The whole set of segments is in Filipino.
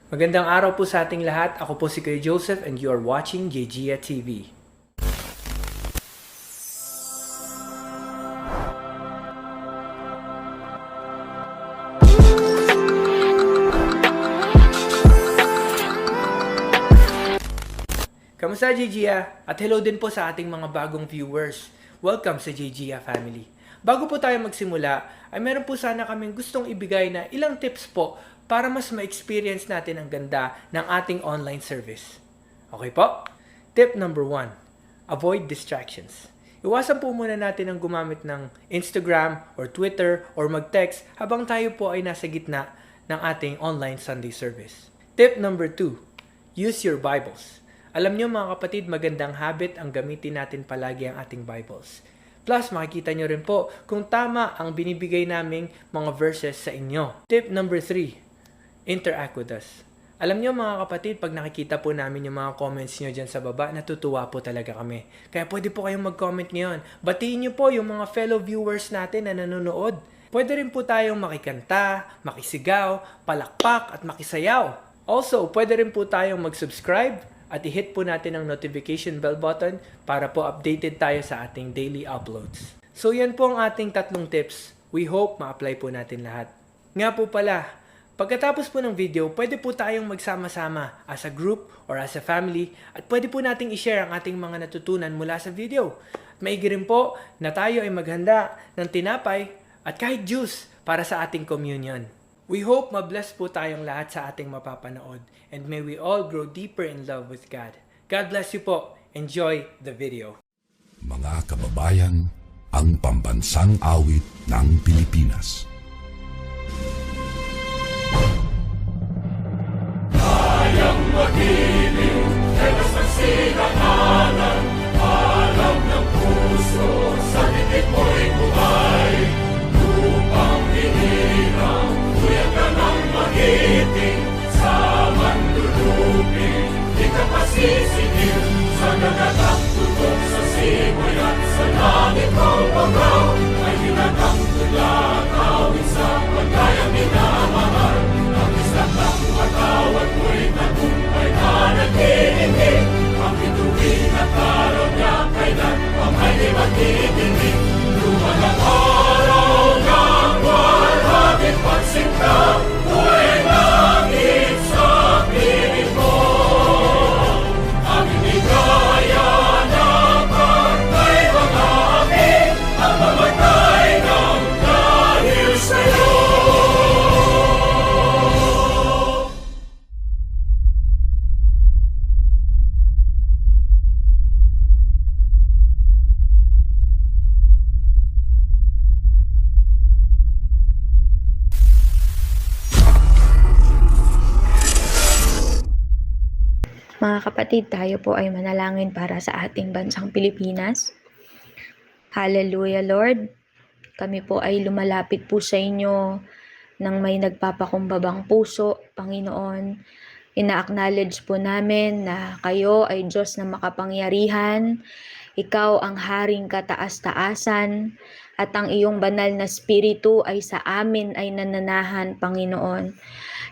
Magandang araw po sa ating lahat. Ako po si Kuya Joseph and you are watching JGA TV. Kamusta JGA? At hello din po sa ating mga bagong viewers. Welcome sa JGA family. Bago po tayo magsimula, ay meron po sana kaming gustong ibigay na ilang tips po para mas ma-experience natin ang ganda ng ating online service. Okay po? Tip number 1. Avoid distractions. Iwasan po muna natin ang gumamit ng Instagram or Twitter or mag-text habang tayo po ay nasa gitna ng ating online Sunday service. Tip number 2. Use your Bibles. Alam nyo mga kapatid, magandang habit ang gamitin natin palagi ang ating Bibles. Plus, makikita nyo rin po kung tama ang binibigay naming mga verses sa inyo. Tip number 3. Interact with us. Alam nyo mga kapatid, pag nakikita po namin yung mga comments nyo dyan sa baba, natutuwa po talaga kami. Kaya pwede po kayong mag-comment ngayon. Batiin nyo po yung mga fellow viewers natin na nanonood. Pwede rin po tayong makikanta, makisigaw, palakpak at makisayaw. Also, pwede rin po tayong mag-subscribe at i-hit po natin ang notification bell button para po updated tayo sa ating daily uploads. So yan po ang ating tatlong tips. We hope ma-apply po natin lahat. Nga po pala, pagkatapos po ng video, pwede po tayong magsama-sama as a group or as a family at pwede po nating i-share ang ating mga natutunan mula sa video. At maigi rin po na tayo ay maghanda ng tinapay at kahit juice para sa ating communion. We hope mabless po tayong lahat sa ating mapapanood and may we all grow deeper in love with God. God bless you po. Enjoy the video. Mga kababayan, ang pambansang awit ng Pilipinas. Kayang magiliw, telas ng sinakalan, alam ng puso, sa titik mo'y buhay. Lupang hinirang, tuyan ka ng magiting, sa manlulupin, di ka pasisingil, sa gagatang tutok sa simoy at sa langit mong pagaw, ay hinatang tula, kawin sa pagkayang minamahal, ang isang ng matawad mo'y tagumpay na nag-iindig, ang bituin at araw niya kailan pang ay di magtitingin, luman ang araw ng walhagin pagsinta, buhay langit sa piling mo. Ang inigaya na pagkay mga api, ang mamatay ng dahil sa'yo. Mga kapatid, tayo po ay manalangin para sa ating bansang Pilipinas. Hallelujah, Lord. Kami po ay lumalapit po sa inyo ng may nagpapakumbabang puso, Panginoon. Ina-acknowledge po namin na kayo ay Diyos na makapangyarihan. Ikaw ang haring kataas-taasan at ang iyong banal na spiritu ay sa amin ay nananahan, Panginoon.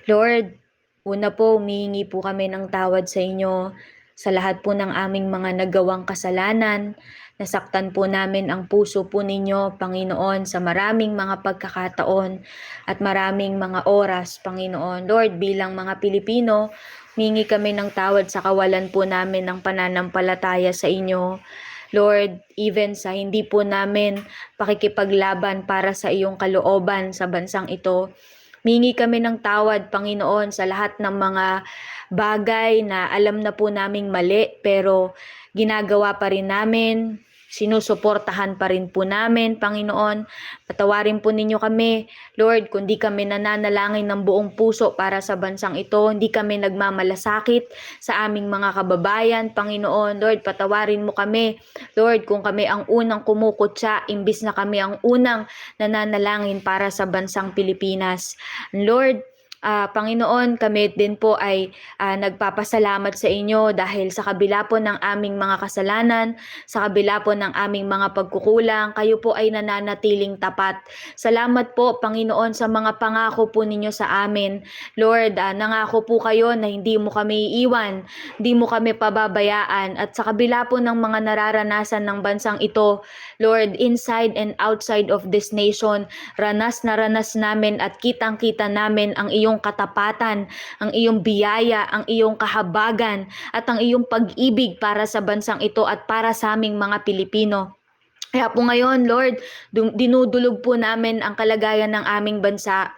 Lord, una po, humihingi po kami ng tawad sa inyo sa lahat po ng aming mga nagawang kasalanan. Nasaktan po namin ang puso po ninyo, Panginoon, sa maraming mga pagkakataon at maraming mga oras, Panginoon. Lord, bilang mga Pilipino, humingi kami ng tawad sa kawalan po namin ng pananampalataya sa inyo. Lord, even sa hindi po namin pakikipaglaban para sa iyong kalooban sa bansang ito, humingi kami ng tawad, Panginoon, sa lahat ng mga bagay na alam na po naming mali, pero ginagawa pa rin namin, sinusuportahan pa rin po namin, Panginoon. Patawarin po ninyo kami, Lord, kung di kami nananalangin ng buong puso para sa bansang ito, hindi kami nagmamalasakit sa aming mga kababayan, Panginoon. Lord, patawarin mo kami, Lord, kung kami ang unang kumukutsa, imbis na kami ang unang nananalangin para sa bansang Pilipinas. Lord, Panginoon, kami din po ay nagpapasalamat sa inyo dahil sa kabila po ng aming mga kasalanan, sa kabila po ng aming mga pagkukulang, kayo po ay nananatiling tapat. Salamat po, Panginoon, sa mga pangako po ninyo sa amin. Lord, nangako po kayo na hindi mo kami iiwan, hindi mo kami pababayaan. At sa kabila po ng mga nararanasan ng bansang ito, Lord, inside and outside of this nation, ranas na ranas namin at kitang-kita namin ang iyong katapatan, ang iyong biyaya, ang iyong kahabagan, at ang iyong pag-ibig para sa bansang ito at para sa aming mga Pilipino. Kaya po ngayon, Lord, dinudulog po namin ang kalagayan ng aming bansa.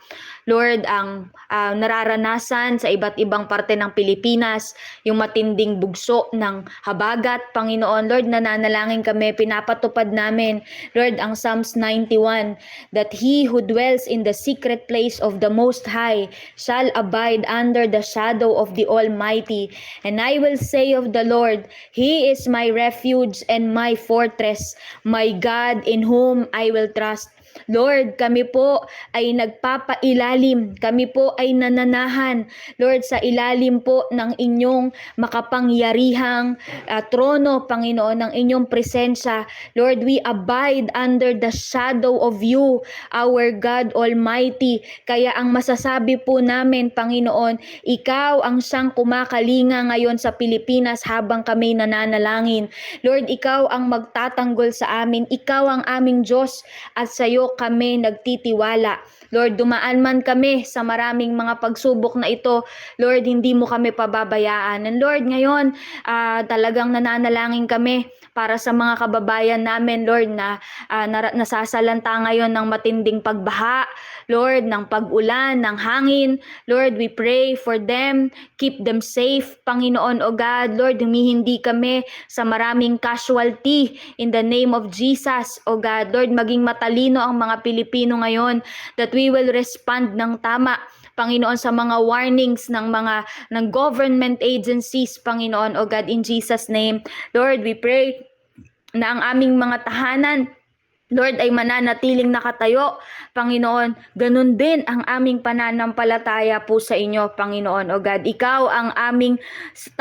Lord, ang nararanasan sa iba't ibang parte ng Pilipinas, yung matinding bugso ng habagat, Panginoon. Lord, nananalangin kami, pinapatupad namin, Lord, ang Psalms 91, that he who dwells in the secret place of the Most High shall abide under the shadow of the Almighty. And I will say of the Lord, He is my refuge and my fortress, my God in whom I will trust. Lord, kami po ay nagpapailalim, kami po ay nananahan, Lord, sa ilalim po ng inyong makapangyarihang trono, Panginoon, ng inyong presensya. Lord, we abide under the shadow of you, our God Almighty. Kaya ang masasabi po namin, Panginoon, ikaw ang siyang kumakalinga ngayon sa Pilipinas habang kami nananalangin. Lord, ikaw ang magtatanggol sa amin, ikaw ang aming Diyos at sa iyo kami nagtitiwala. Lord, dumaan man kami sa maraming mga pagsubok na ito, Lord, hindi mo kami pababayaan. And Lord, ngayon, talagang nananalangin kami para sa mga kababayan namin, Lord, na nasasalanta ngayon ng matinding pagbaha, Lord, ng pag-ulan, ng hangin. Lord, we pray for them, keep them safe, Panginoon o God. Lord, humihindi kami sa maraming casualty in the name of Jesus, o God. Lord, maging matalino ang mga Pilipino ngayon that we will respond ng tama, Panginoon, sa mga warnings ng government agencies, Panginoon o God, in Jesus' name. Lord, we pray na ang aming mga tahanan, Lord, ay mananatiling nakatayo, Panginoon. Ganun din ang aming pananampalataya po sa inyo, Panginoon o God. Ikaw ang aming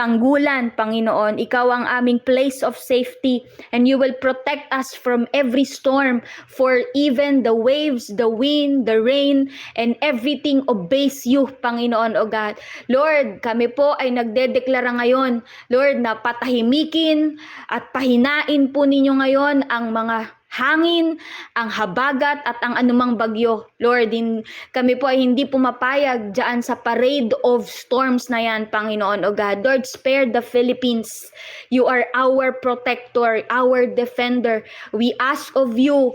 tanggulan, Panginoon. Ikaw ang aming place of safety, and you will protect us from every storm, for even the waves, the wind, the rain, and everything obeys you, Panginoon o God. Lord, kami po ay nagdedeklara ngayon, Lord, na patahimikin at pahinain po ninyo ngayon ang mga hangin, ang habagat at ang anumang bagyo. Lord, kami po ay hindi pumapayag dyan sa parade of storms na yan, Panginoon o God. Lord, spare the Philippines. You are our protector, our defender. We ask of you,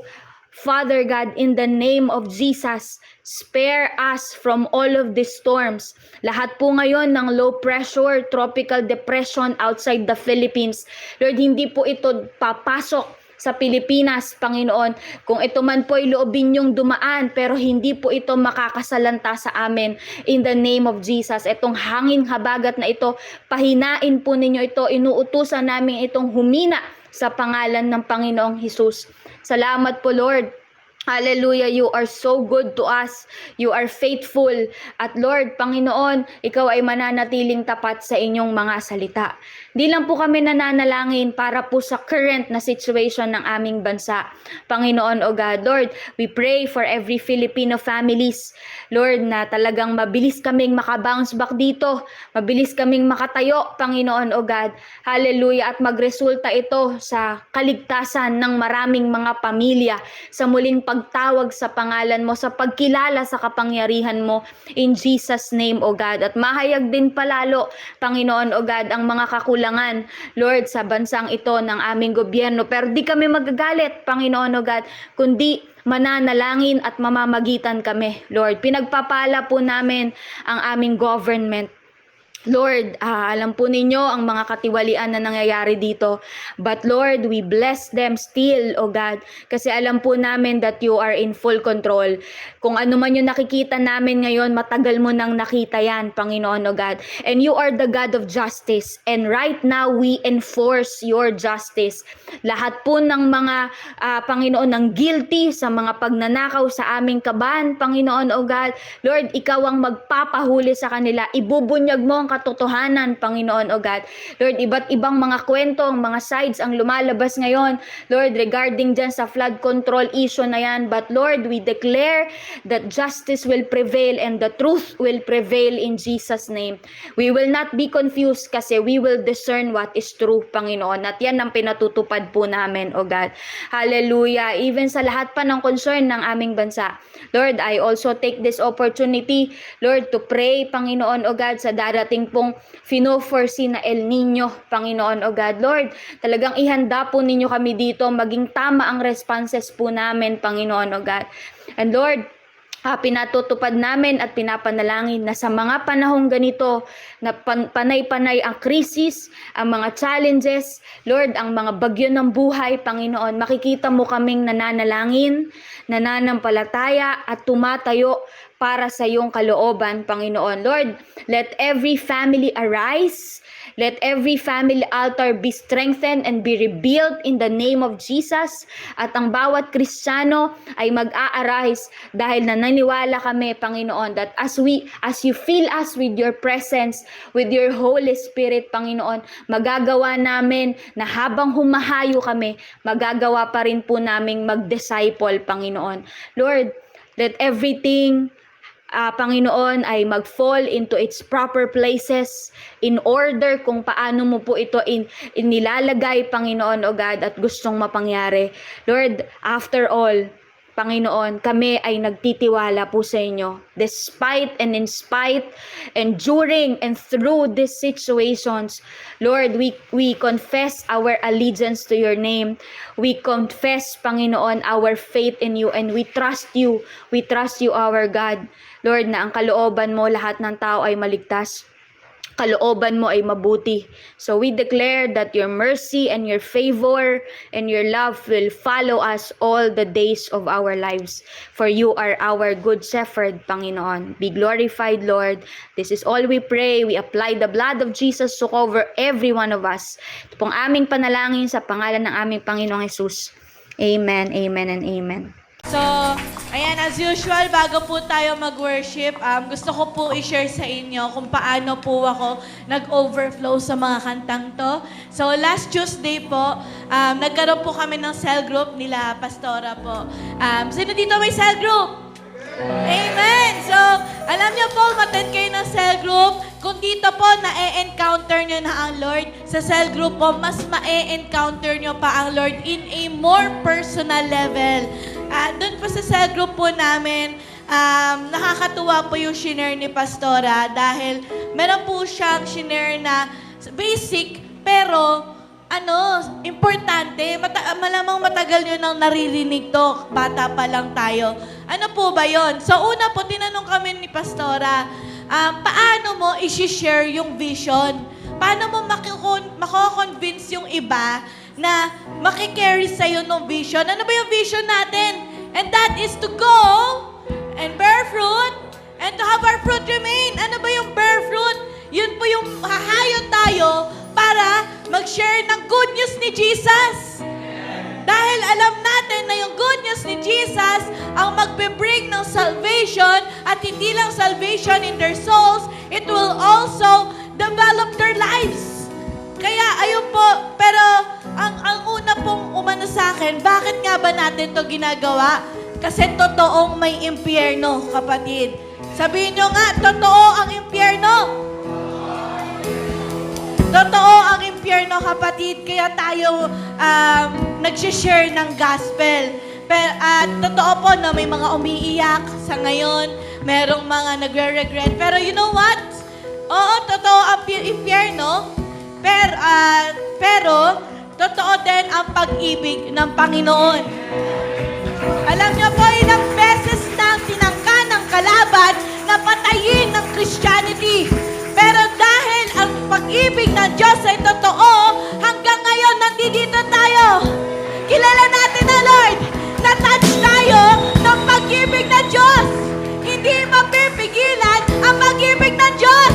Father God, in the name of Jesus, spare us from all of these storms. Lahat po ngayon ng low pressure, tropical depression outside the Philippines, Lord, hindi po ito papasok sa Pilipinas, Panginoon. Kung ito man po ay loobin niyong dumaan, pero hindi po ito makakasalanta sa amin. In the name of Jesus, itong hangin habagat na ito, pahinain po ninyo ito, inuutusan namin itong humina sa pangalan ng Panginoong Hesus. Salamat po, Lord. Hallelujah, you are so good to us. You are faithful. At Lord, Panginoon, ikaw ay mananatiling tapat sa inyong mga salita. Di lang po kami nananalangin para po sa current na situation ng aming bansa, Panginoon o God. Lord, we pray for every Filipino families, Lord, na talagang mabilis kaming makabounce back dito, mabilis kaming makatayo, Panginoon o God. Hallelujah, at magresulta ito sa kaligtasan ng maraming mga pamilya, sa muling pagtawag sa pangalan mo, sa pagkilala sa kapangyarihan mo, in Jesus' name o God. At mahayag din palalo, Panginoon o God, ang mga kakulangan, Lord, sa bansang ito ng aming gobyerno. Pero di kami magagalit, Panginoon o God, kundi mananalangin at mamamagitan kami, Lord. Pinagpapala po namin ang aming government. Lord, alam po ninyo ang mga katiwalian na nangyayari dito. But Lord, we bless them still, O God. Kasi alam po namin that you are in full control. Kung ano man yung nakikita namin ngayon, matagal mo nang nakita yan, Panginoon, O God. And you are the God of justice. And right now, we enforce your justice. Lahat po ng mga, Panginoon, ng guilty sa mga pagnanakaw sa aming kaban, Panginoon, O God. Lord, ikaw ang magpapahuli sa kanila. Ibubunyag mo ang katotohanan, Panginoon, O God. Lord, iba't ibang mga kwento, mga sides ang lumalabas ngayon, Lord, regarding dyan sa flood control issue na yan. But Lord, we declare that justice will prevail and the truth will prevail in Jesus' name. We will not be confused kasi we will discern what is true, Panginoon. At yan ang pinatutupad po namin, O God. Hallelujah. Even sa lahat pa ng concern ng aming bansa. Lord, I also take this opportunity, Lord, to pray, Panginoon, O God, sa darating pong fino-foresee na El Nino, Panginoon, O God. Lord, talagang ihanda po ninyo kami dito, maging tama ang responses po namin, Panginoon, O God. And Lord, pinatutupad namin at pinapanalangin na sa mga panahong ganito na panay-panay ang krisis, ang mga challenges, Lord, ang mga bagyo ng buhay, Panginoon, makikita mo kaming nananalangin, nananampalataya at tumatayo para sa iyong kalooban, Panginoon. Lord, let every family arise. Let every family altar be strengthened and be rebuilt in the name of Jesus. At ang bawat Kristiyano ay mag-a-arise dahil naniniwala kami, Panginoon, that as you fill us with your presence, with your Holy Spirit, Panginoon, magagawa namin na habang humahayo kami, magagawa pa rin po naming mag-disciple, Panginoon. Lord, let everything Panginoon, ay mag-fall into its proper places in order kung paano mo po ito inilalagay, Panginoon, O God, at gustong mapangyari. Lord, after all, Panginoon, kami ay nagtitiwala po sa inyo. Despite and in spite and during and through these situations, Lord, we confess our allegiance to your name. We confess, Panginoon, our faith in you and we trust you. We trust you, our God. Lord, na ang kalooban mo, lahat ng tao ay maligtas. Kalooban mo ay mabuti. So we declare that your mercy and your favor and your love will follow us all the days of our lives. For you are our good shepherd, Panginoon. Be glorified, Lord. This is all we pray. We apply the blood of Jesus to cover every one of us. Ito pong aming panalangin sa pangalan ng aming Panginoong Jesus. Amen, amen, and amen. So, ayan, as usual, bago po tayo mag-worship, gusto ko po i-share sa inyo kung paano po ako nag-overflow sa mga kantang to. So, last Tuesday po, nagkaroon po kami ng cell group nila Pastora po. Sino dito may cell group? Amen! So, alam niyo po, attend kayo ng cell group. Kung dito po, na-encounter niyo na ang Lord, sa cell group po, mas ma-encounter niyo pa ang Lord in a more personal level. Doon po sa cell group po namin, nakakatuwa po yung shinare ni Pastora dahil meron po siyang shinare na basic, pero importante. Malamang matagal nyo nang naririnig to. Bata pa lang tayo. Ano po ba yon? So, una po, tinanong kami ni Pastora, paano mo isi-share yung vision? Paano mo mako-convince yung iba na makikarry sa'yo ng vision? Ano ba yung vision natin? And that is to go and bear fruit and to have our fruit remain. Ano ba yung bear fruit? Yun po yung hahayo tayo para mag-share ng good news ni Jesus. Dahil alam natin na yung good news ni Jesus ang magbe-bring ng salvation at hindi lang salvation in their souls, it will also develop their lives. Kaya ayun po, pero ang una pong umano sa akin, bakit nga ba natin to ginagawa? Kasi totoong may impyerno, kapatid. Sabihin nyo nga, totoo ang impyerno. Totoo ang impyerno, kapatid. Kaya tayo nag-share ng gospel. Pero, totoo po na may mga umiiyak sa ngayon. Merong mga nagre-regret. Pero you know what? Oo, totoo ang impyerno. Pero totoo din ang pag-ibig ng Panginoon. Alam niyo po, ilang beses na tinangka ng kalaban na patayin ng Christianity. Pero dahil pag-ibig ng Diyos ay totoo, hanggang ngayon nandito tayo. Kilala natin na Lord, na-touch tayo ng pag-ibig ng Diyos. Hindi mapipigilan ang pag-ibig ng Diyos.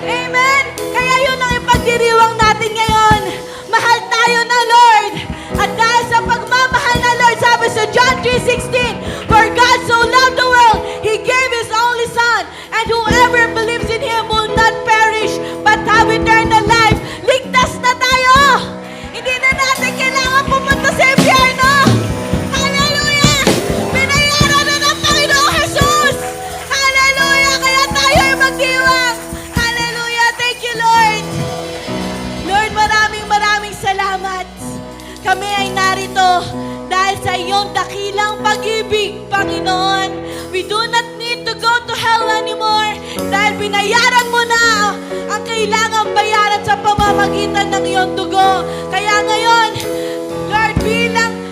Amen? Kaya yun ang ipagdiriwang natin ngayon. Mahal tayo na Lord. At dahil sa pagmamahal na Lord, sabi sa John 3:16, For God so loved the world, He gave His only Son, and whoever believes in Him will not perish, but have eternal life. Ligtas na tayo! Hindi na natin kailangan pumunta sa impyerno! Hallelujah! Binayaran na ng Panginoong Jesus! Hallelujah! Kaya tayo ay magdiwang! Hallelujah! Thank you, Lord! Lord, maraming salamat. Kami ay narito dahil sa iyong dakilang pag-ibig, Panginoon. We do not need to go to hell anymore dahil binayaran mo na ang kailangang bayaran sa pamamagitan ng iyong dugo. Kaya ngayon, Lord,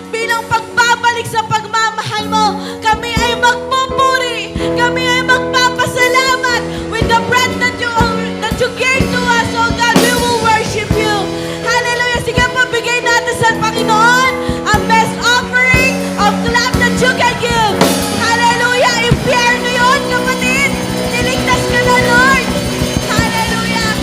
bilang pagbabalik sa pagmamahal mo, kami ay magpupuri, kami ay magpapasalamat with the breath that you gave to us, oh God, we will worship you. Hallelujah! Sige po, bigay natin sa Panginoon ang best offering of clap that you can give. Hallelujah! Impyerno yun, kapatid! Niligtas ka na, Lord! Hallelujah!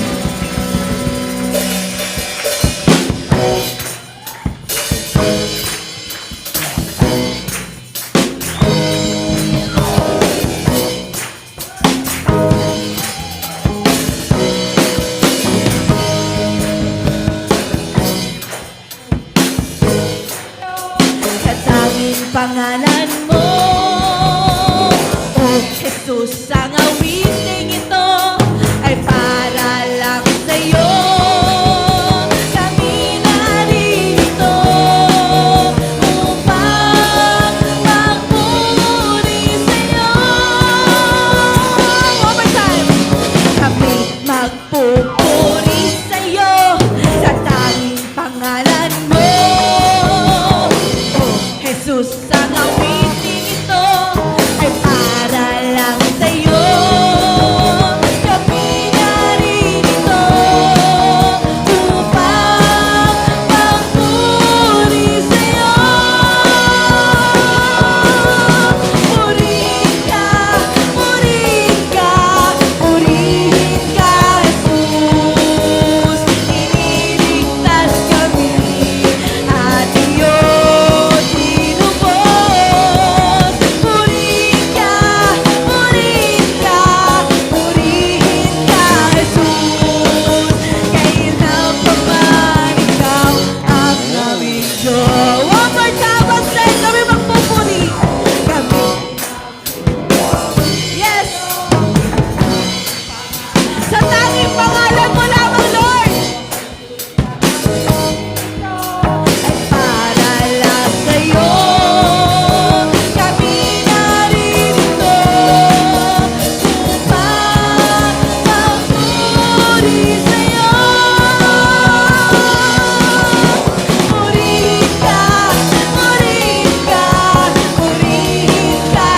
Katanging pangalan mo, O Jesus, ang awiting ito ay para lang sa'yo. Kami narito upang magpuri sa'yo. One more time. Kami magpupuri sa'yo sa tanging pangalan mo. Jesus, ang awiting ito ay para lang sa'yo. Kami narito upang magpuri sa'yo. Purihin ka, purihin ka, purihin ka, Jesus. Iniligtas kami at iyong tinubos. Purihin ka, purihin ka, purihin ka, Jesus. Kailan pa man ikaw ang aming Diyos. One more time, let's say, kami magpupuri. Kami. Yes! Sa tanging pangalan mo lamang, Lord! Ay para lang sa'yo. Kami narito upang magpuri sa'yo. Purihin ka, purihin ka, purihin ka,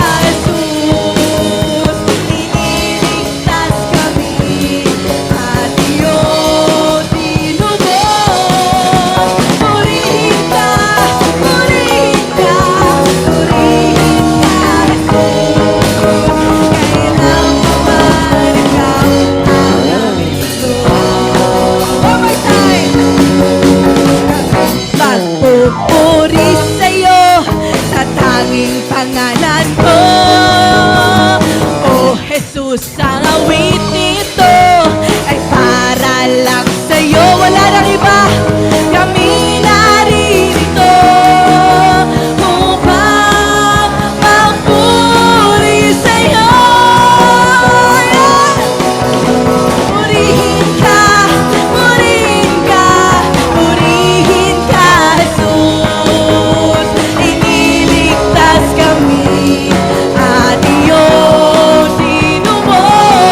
Jesus. Iniligtas kami at iyong tinubos. Purihin ka, purihin ka, purihin ka, Jesus. Kailan pa man ikaw ang aming Diyos. One more time. Magpupuri sa'yo sa tanging pangalan mo. O Jesus, ang awit nito ay para lang sa'yo. Wala nang iba. Kami narito upang magpuri sa'yo. Purihin ka, purihin ka, purihin ka, Jesus. Iniligtas kami at iyong tinubos.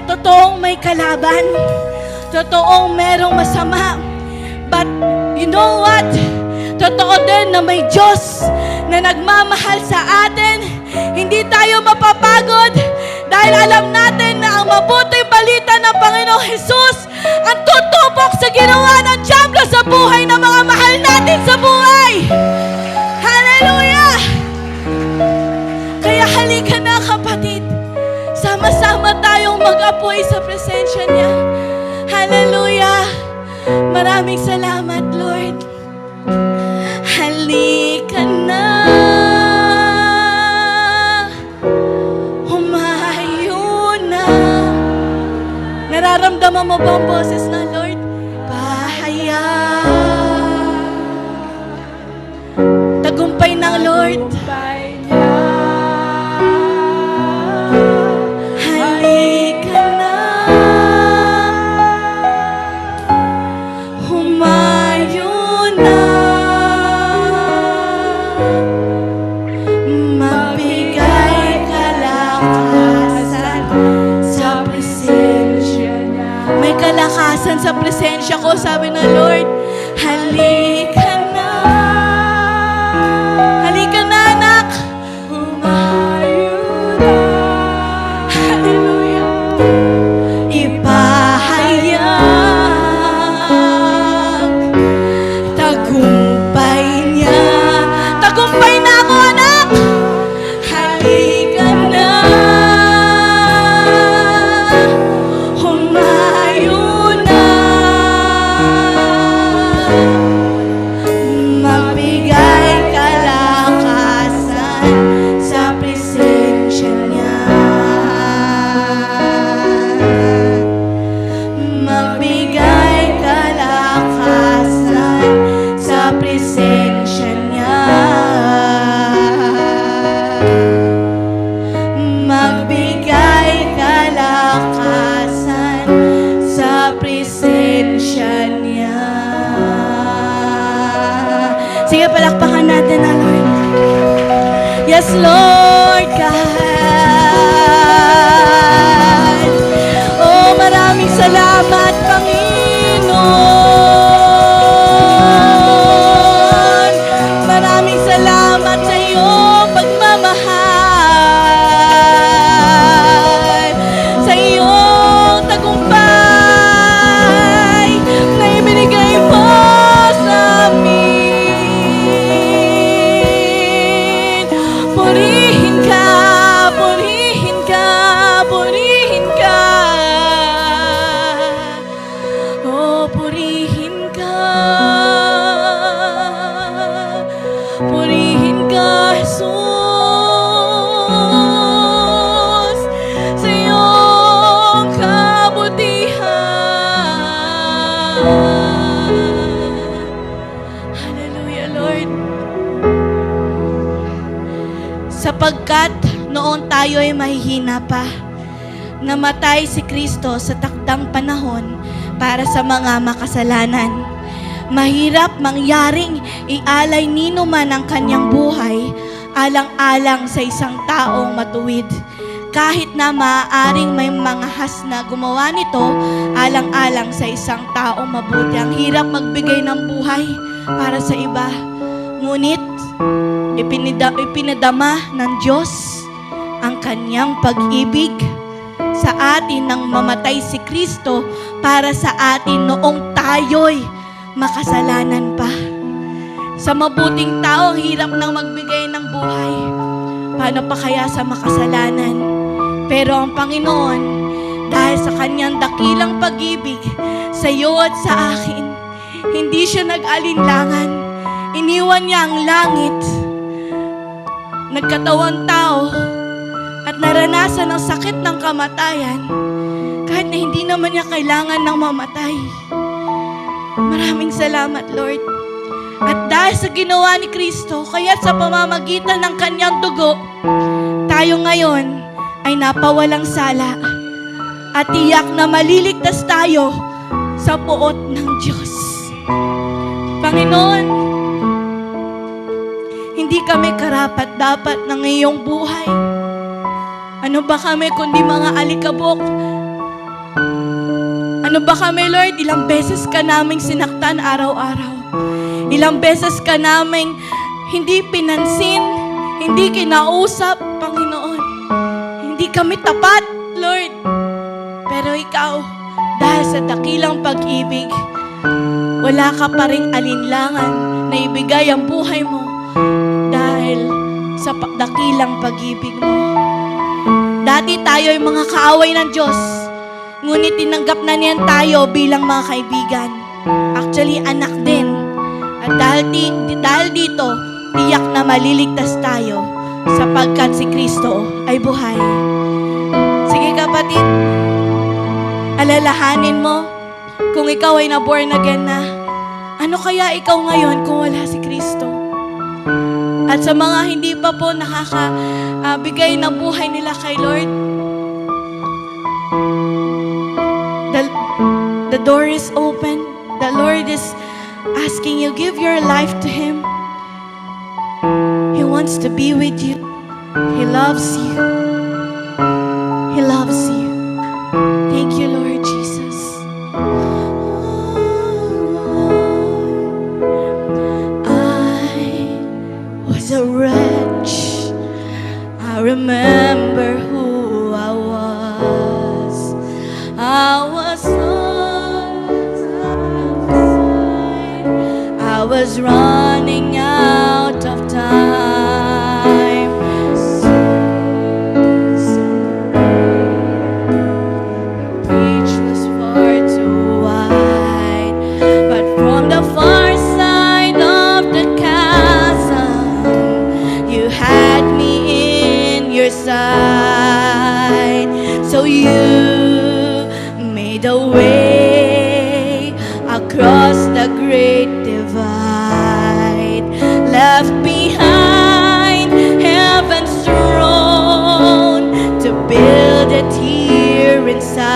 totoong may kalaban. Totoong merong masama. But you know what? Totoo din na may Diyos na nagmamahal sa atin. Hindi tayo mapapagod dahil alam natin na ang mabuting balita ng Panginoong Jesus ang tutupok sa ginawa ng Diablo sa buhay ng mga mahal natin sa buhay. Hallelujah! Kaya halika na kapatid, sama-sama tayong mag-apoy sa presensya niya. Hallelujah! Maraming salamat, Lord. Halika na, humayo na. Nararamdaman mo ba ang boses na Lord? Bahaya. Tagumpay ng Lord. Halika na, humayo na. Magbigay kalakasan sa presensya niya. May kalakasan sa presensya ko, sabi ng Lord. Halika na. Halika na, anak. Humayo na. Hallelujah. Ipahayag tagumpay niya. Tagumpay na ako, anak. Halika na. Humayo na. Magbigay kalakasan sa presensya niya. Magbigay kalakasan sa presensya niya. Magbigay kalakasan sa presensya niya. Sige, palakpakan natin na Lord. Yes, Lord God. Oh, maraming salamat, Panginoon. Maraming salamat sa iyong pagmamahal, sa iyong tagumpay na ibinigay mo sa amin. Purihin ka, purihin ka, purihin ka. Oh, purihin ka. Purihin ka, Jesus, sa iyong kabutihan. Hallelujah, Lord. Sapagkat noon tayo ay mahihina pa, namatay si Kristo sa takdang panahon para sa mga makasalanan. Mahirap mangyaring ialay nino man ang kanyang buhay alang-alang sa isang taong matuwid. Kahit na maaaring may mga has na gumawa nito alang-alang sa isang taong mabuti. Ang hirap magbigay ng buhay para sa iba. Ngunit ipinadama ng Diyos ang kanyang pag-ibig sa atin nang mamatay si Kristo para sa atin noong tayo'y makasalanan pa. Sa mabuting tao, hirap nang magbigay ng buhay. Paano pa kaya sa makasalanan? Pero ang Panginoon, dahil sa kanyang dakilang pag-ibig sa iyo at sa akin, hindi siya nag-alinlangan. Iniwan niya ang langit, nagkatawang tao, at naranasan ang sakit ng kamatayan, kahit na hindi naman niya kailangan ng mamatay. Maraming salamat, Lord. At dahil sa ginawa ni Kristo, kaya sa pamamagitan ng kanyang dugo, tayo ngayon ay napawalang sala at tiyak na maliligtas tayo sa poot ng Diyos. Panginoon, hindi kami karapat-dapat ng iyong buhay. Ano ba kami kundi mga alikabok Ano ba kami, Lord? Ilang beses ka naming sinaktan araw-araw. Ilang beses ka naming hindi pinansin, hindi kinausap, Panginoon. Hindi kami tapat, Lord. Pero ikaw, dahil sa dakilang pag-ibig, wala ka pa ring alinlangan na ibigay ang buhay mo dahil sa dakilang pag-ibig mo. Dati tayo ay mga kaaway ng Diyos, ngunit tinanggap na niyan tayo bilang mga kaibigan. Actually, anak din. At dahil dito, tiyak na maliligtas tayo sapagkat si Kristo ay buhay. Sige kapatid, alalahanin mo kung ikaw ay na-born again na, ano kaya ikaw ngayon kung wala si Kristo? At sa mga hindi pa po nakakabigay ng buhay nila kay Lord, the door is open. The Lord is asking you, give your life to Him. He wants to be with you. He loves you. He loves you. Thank you, Lord Jesus. I was a wretch. I remember who I was. I was I was running out of time. The reach was far too wide, but from the far side of the chasm, you had me in your sight. So you made a way across the great divide, left behind heaven's throne to build it here inside.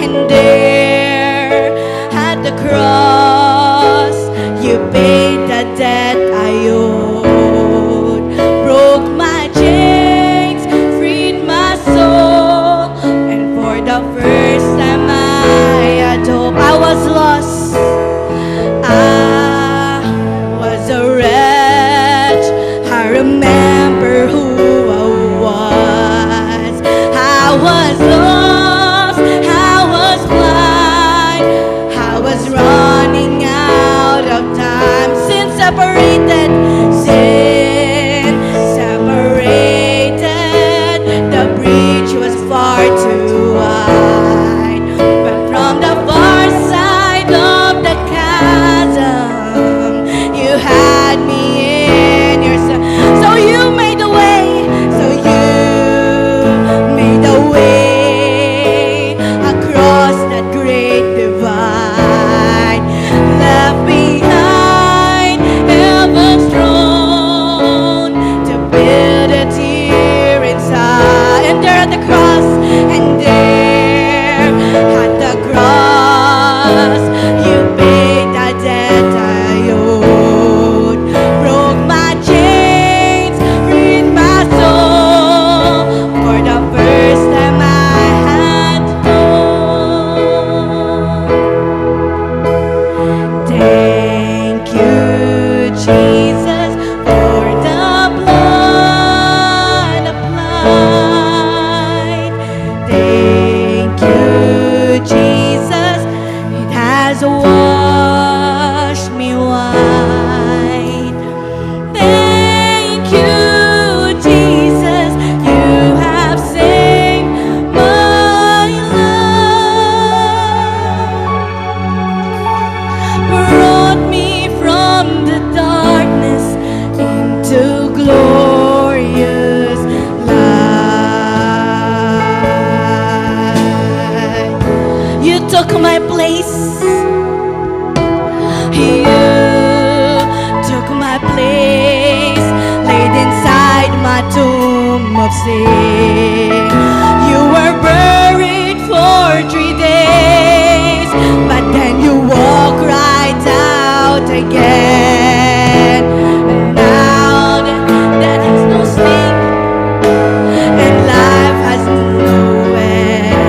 And there at the cross, you paid the debt I owed, broke my chains, freed my soul, and for the first time I had hope. I was lost, I was a wretch. I remember who I was. I was lost, I was blind, I was running out of time. Sin separated, the breach was far too wide, but from the far side of the chasm, you had me in your sight. So you made a way, so you made a way across that great divide, left behind heaven's throne to build it here inside. And there at the cross, and there at the cross, you paid the debt I owed, broke my chains, freed my soul. For the first time I had hope. Thank you, Jesus, for the blood applied. Thank you, Jesus, it has washed me white. Thank you, Jesus, you have saved my life, brought me from the darkness into glorious light. You took my place. You took my place, laid inside my tomb of sin. You were buried for 3 days, but then you walk right out again. And now that has no sting, and life has no end.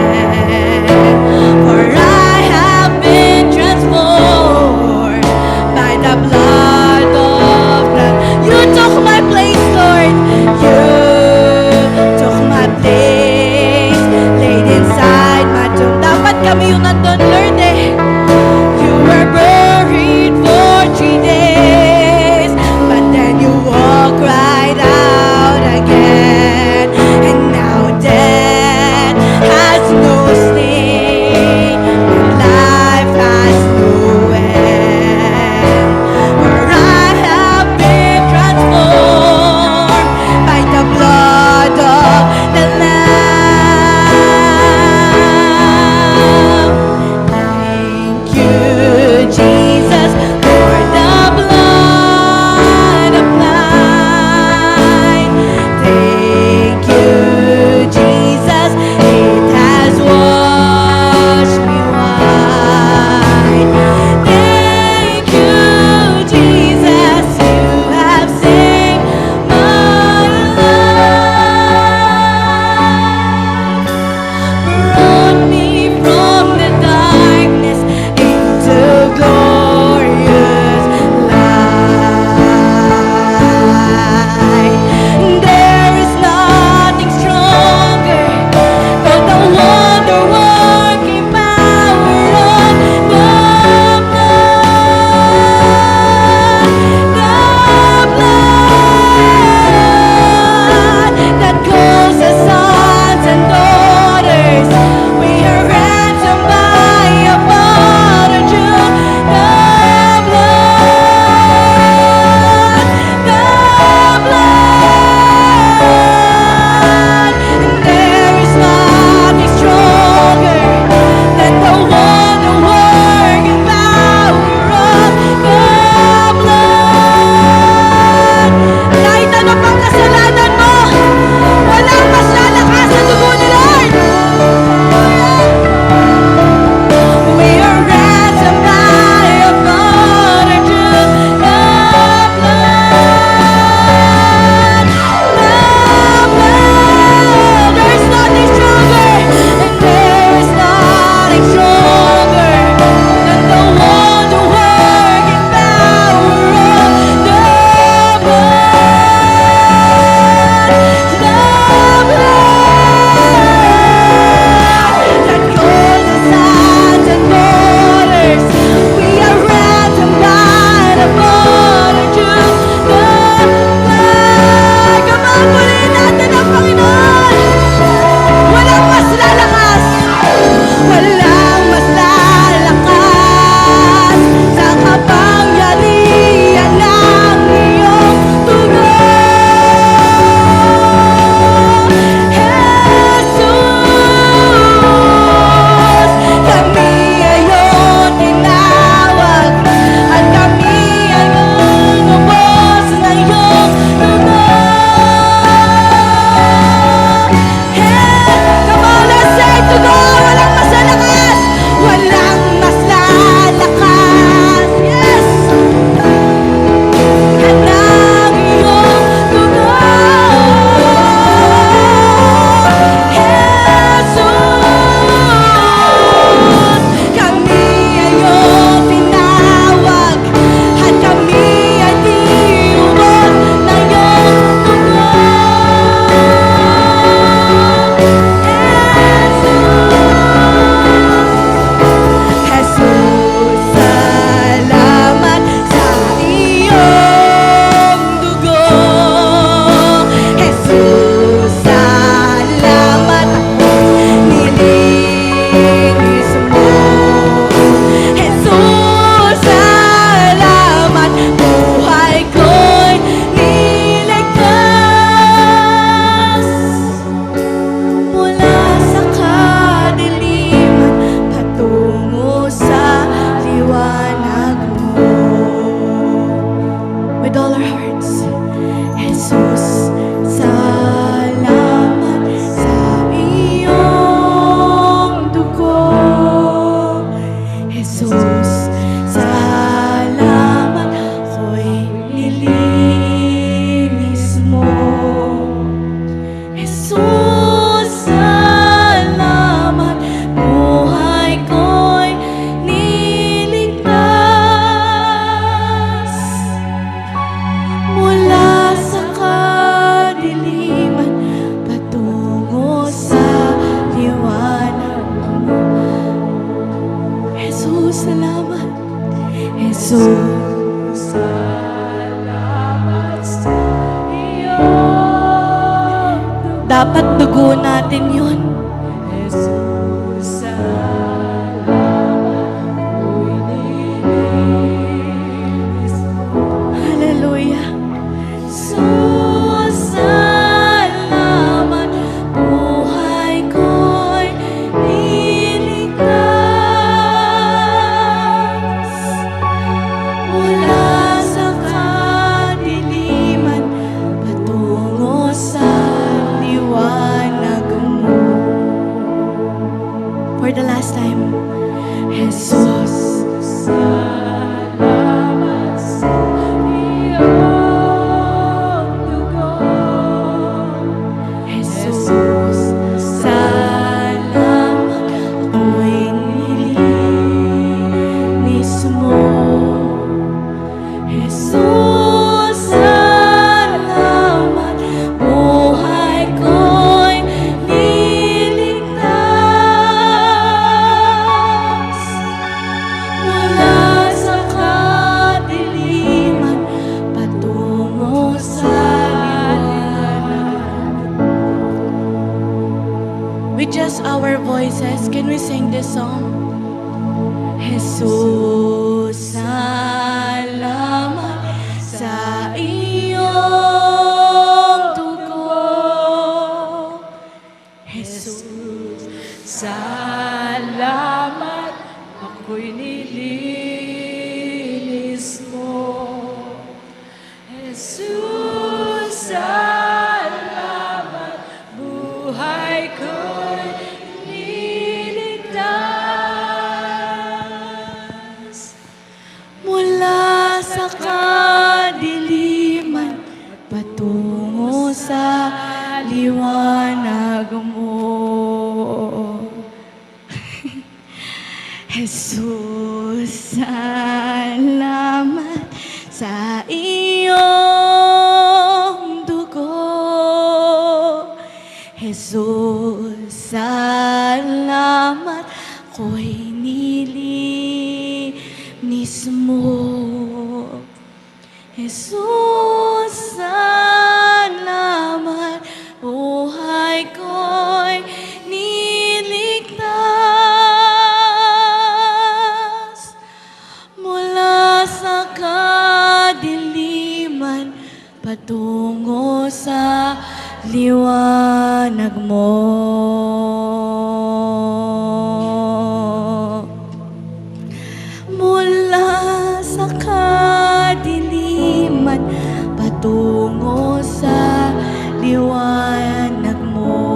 Jesus, salamat sa iyo. Dapat dugo natin yun. Jesus, salamat, ako'y nilinis mo. Hallelujah. Jesus, salamat, buhay ko'y niligtas. Mula sa kadiliman, patungo sa liwanag mo. For the last time, Jesus, salamat sa iyong dugo. Jesus, salamat, ako'y nilinis mo. Jesus, salamat, buhay ko'y niligtas. Mula sa kadiliman, patungo sa liwanag. With just our voices, can we sing this song? Jesus, salamat sa iyong dugo. Jesus, salamat, ako'y nilinis mo. Jesus, salamat, buhay ko'y niligtas. Mula sa kadiliman, patungo sa liwanag mo. Jesus, salamat sa iyong dugo. Jesus, salamat, ako'y nilinis mo. Jesus, salamat, buhay ko'y niligtas. Mula sa kadiliman, patungo sa liwanag mo. Mula sa kadiliman, patungo sa liwanag mo.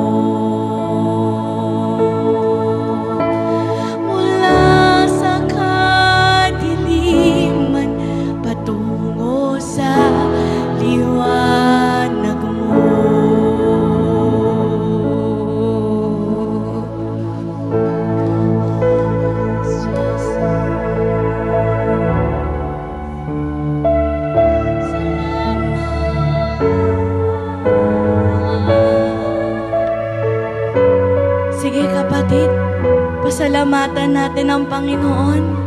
Mula sa kadiliman, patungo sa liwanag mo. Sige kapatid, pasalamatan natin ang Panginoon.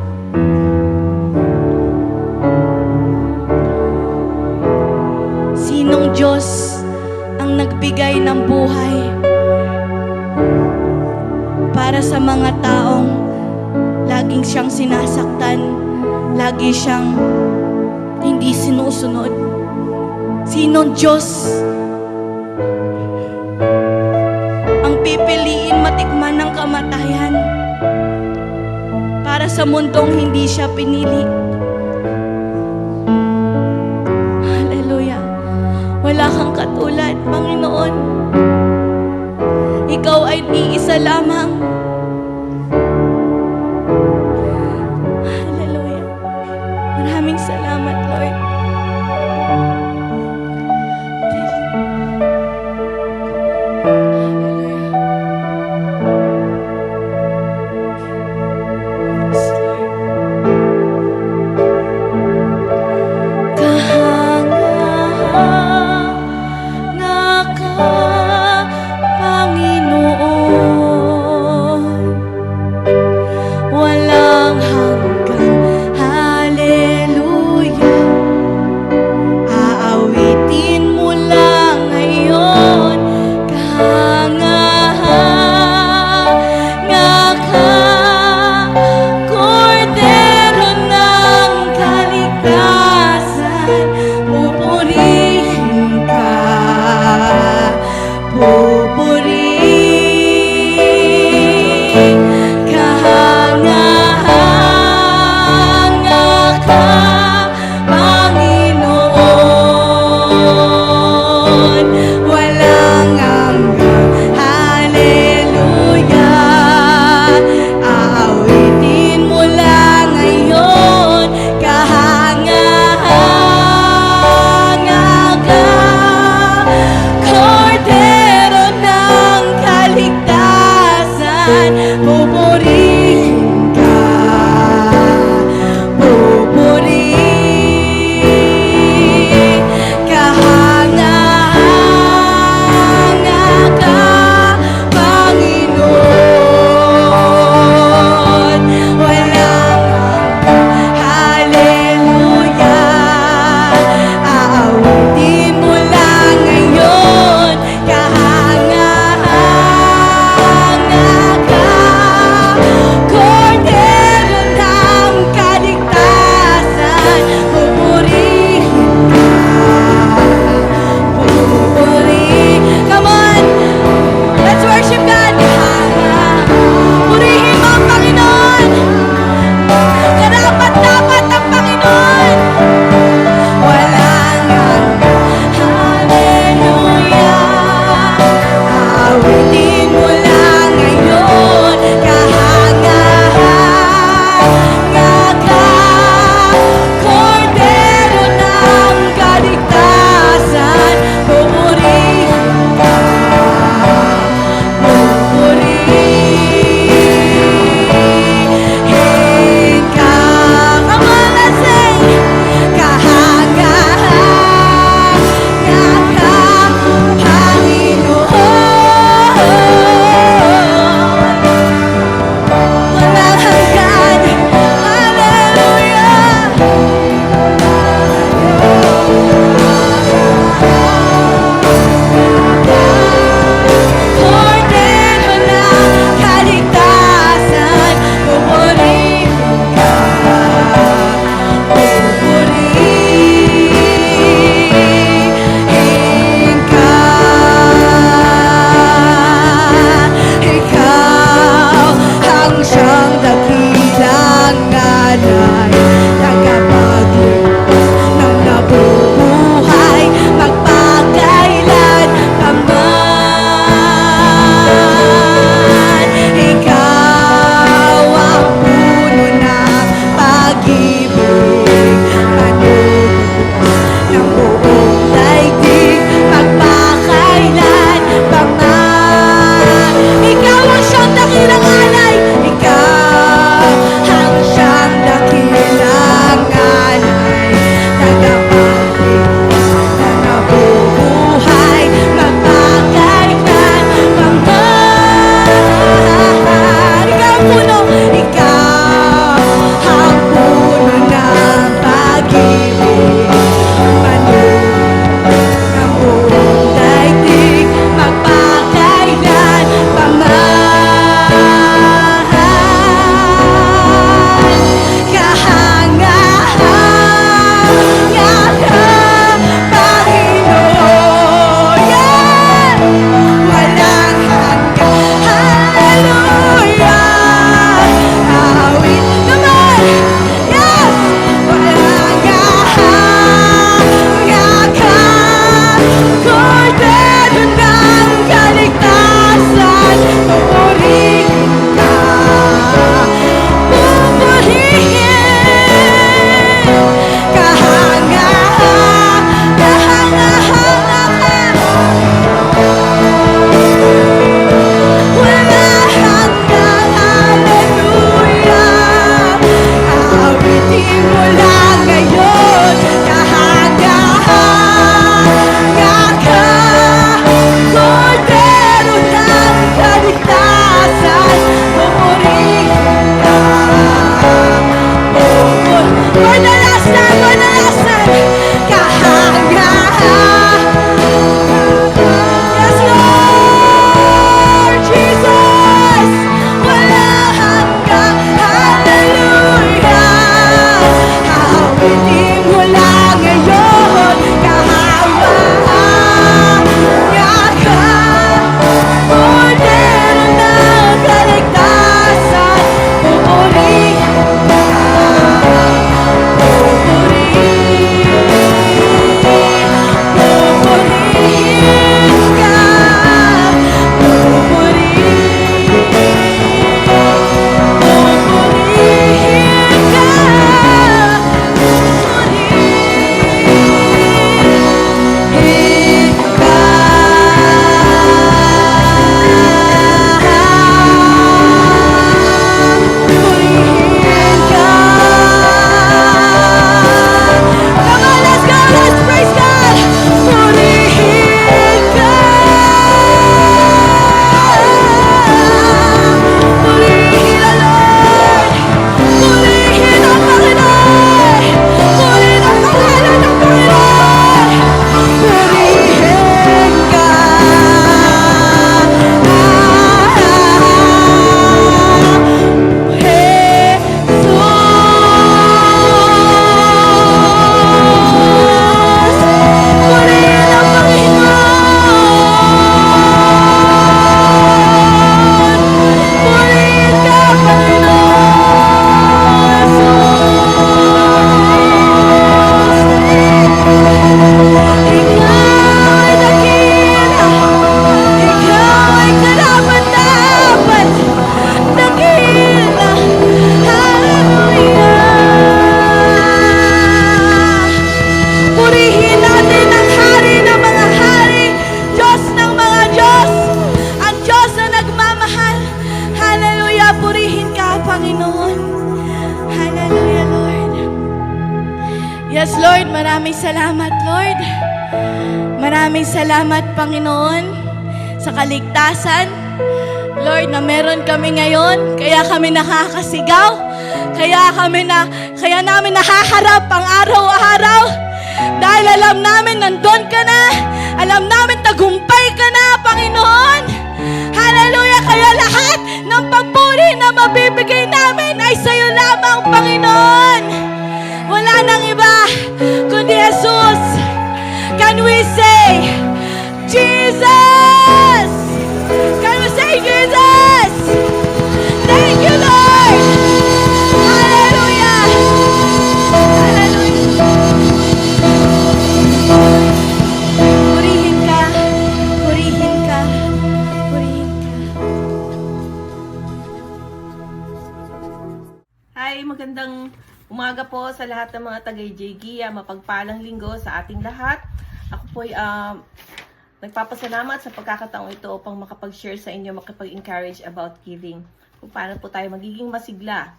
Sinong Diyos ang nagbigay ng buhay para sa mga taong laging siyang sinasaktan, lagi siyang hindi sinusunod? Sinong Diyos ang pipiliin matikman ng kamatayan para sa mundong hindi siya pinili? Hallelujah. Wala kang katulad, Panginoon. Ikaw ay iisa lamang. Hallelujah. Maraming salamat, Lord. Panginoon, Yes, Lord, maraming salamat, Lord. Maraming salamat, Panginoon, sa kaligtasan. Lord, na meron kami ngayon, kaya kami nakakasigaw, kaya namin nahaharap ang araw-araw. Dahil alam namin nandun ka na, alam namin tagumpay ka na, Panginoon. Hallelujah, kaya lahat ng papuri na mabibigay namin ay sa'yo lamang, Panginoon. Wala nang iba, kundi Jesus. Can we say, Jesus? Can we say, Jesus? Thank you, Lord. Hallelujah. Hallelujah. Purihin ka, purihin ka, purihin ka. Hi, magandang umaga po sa lahat ng mga taga-JGIA. Mapagpalang linggo sa ating lahat. Ako po'y nagpapasalamat sa pagkakataong ito upang makapag-share sa inyo, makapag-encourage about giving. Kung paano po tayo magiging masigla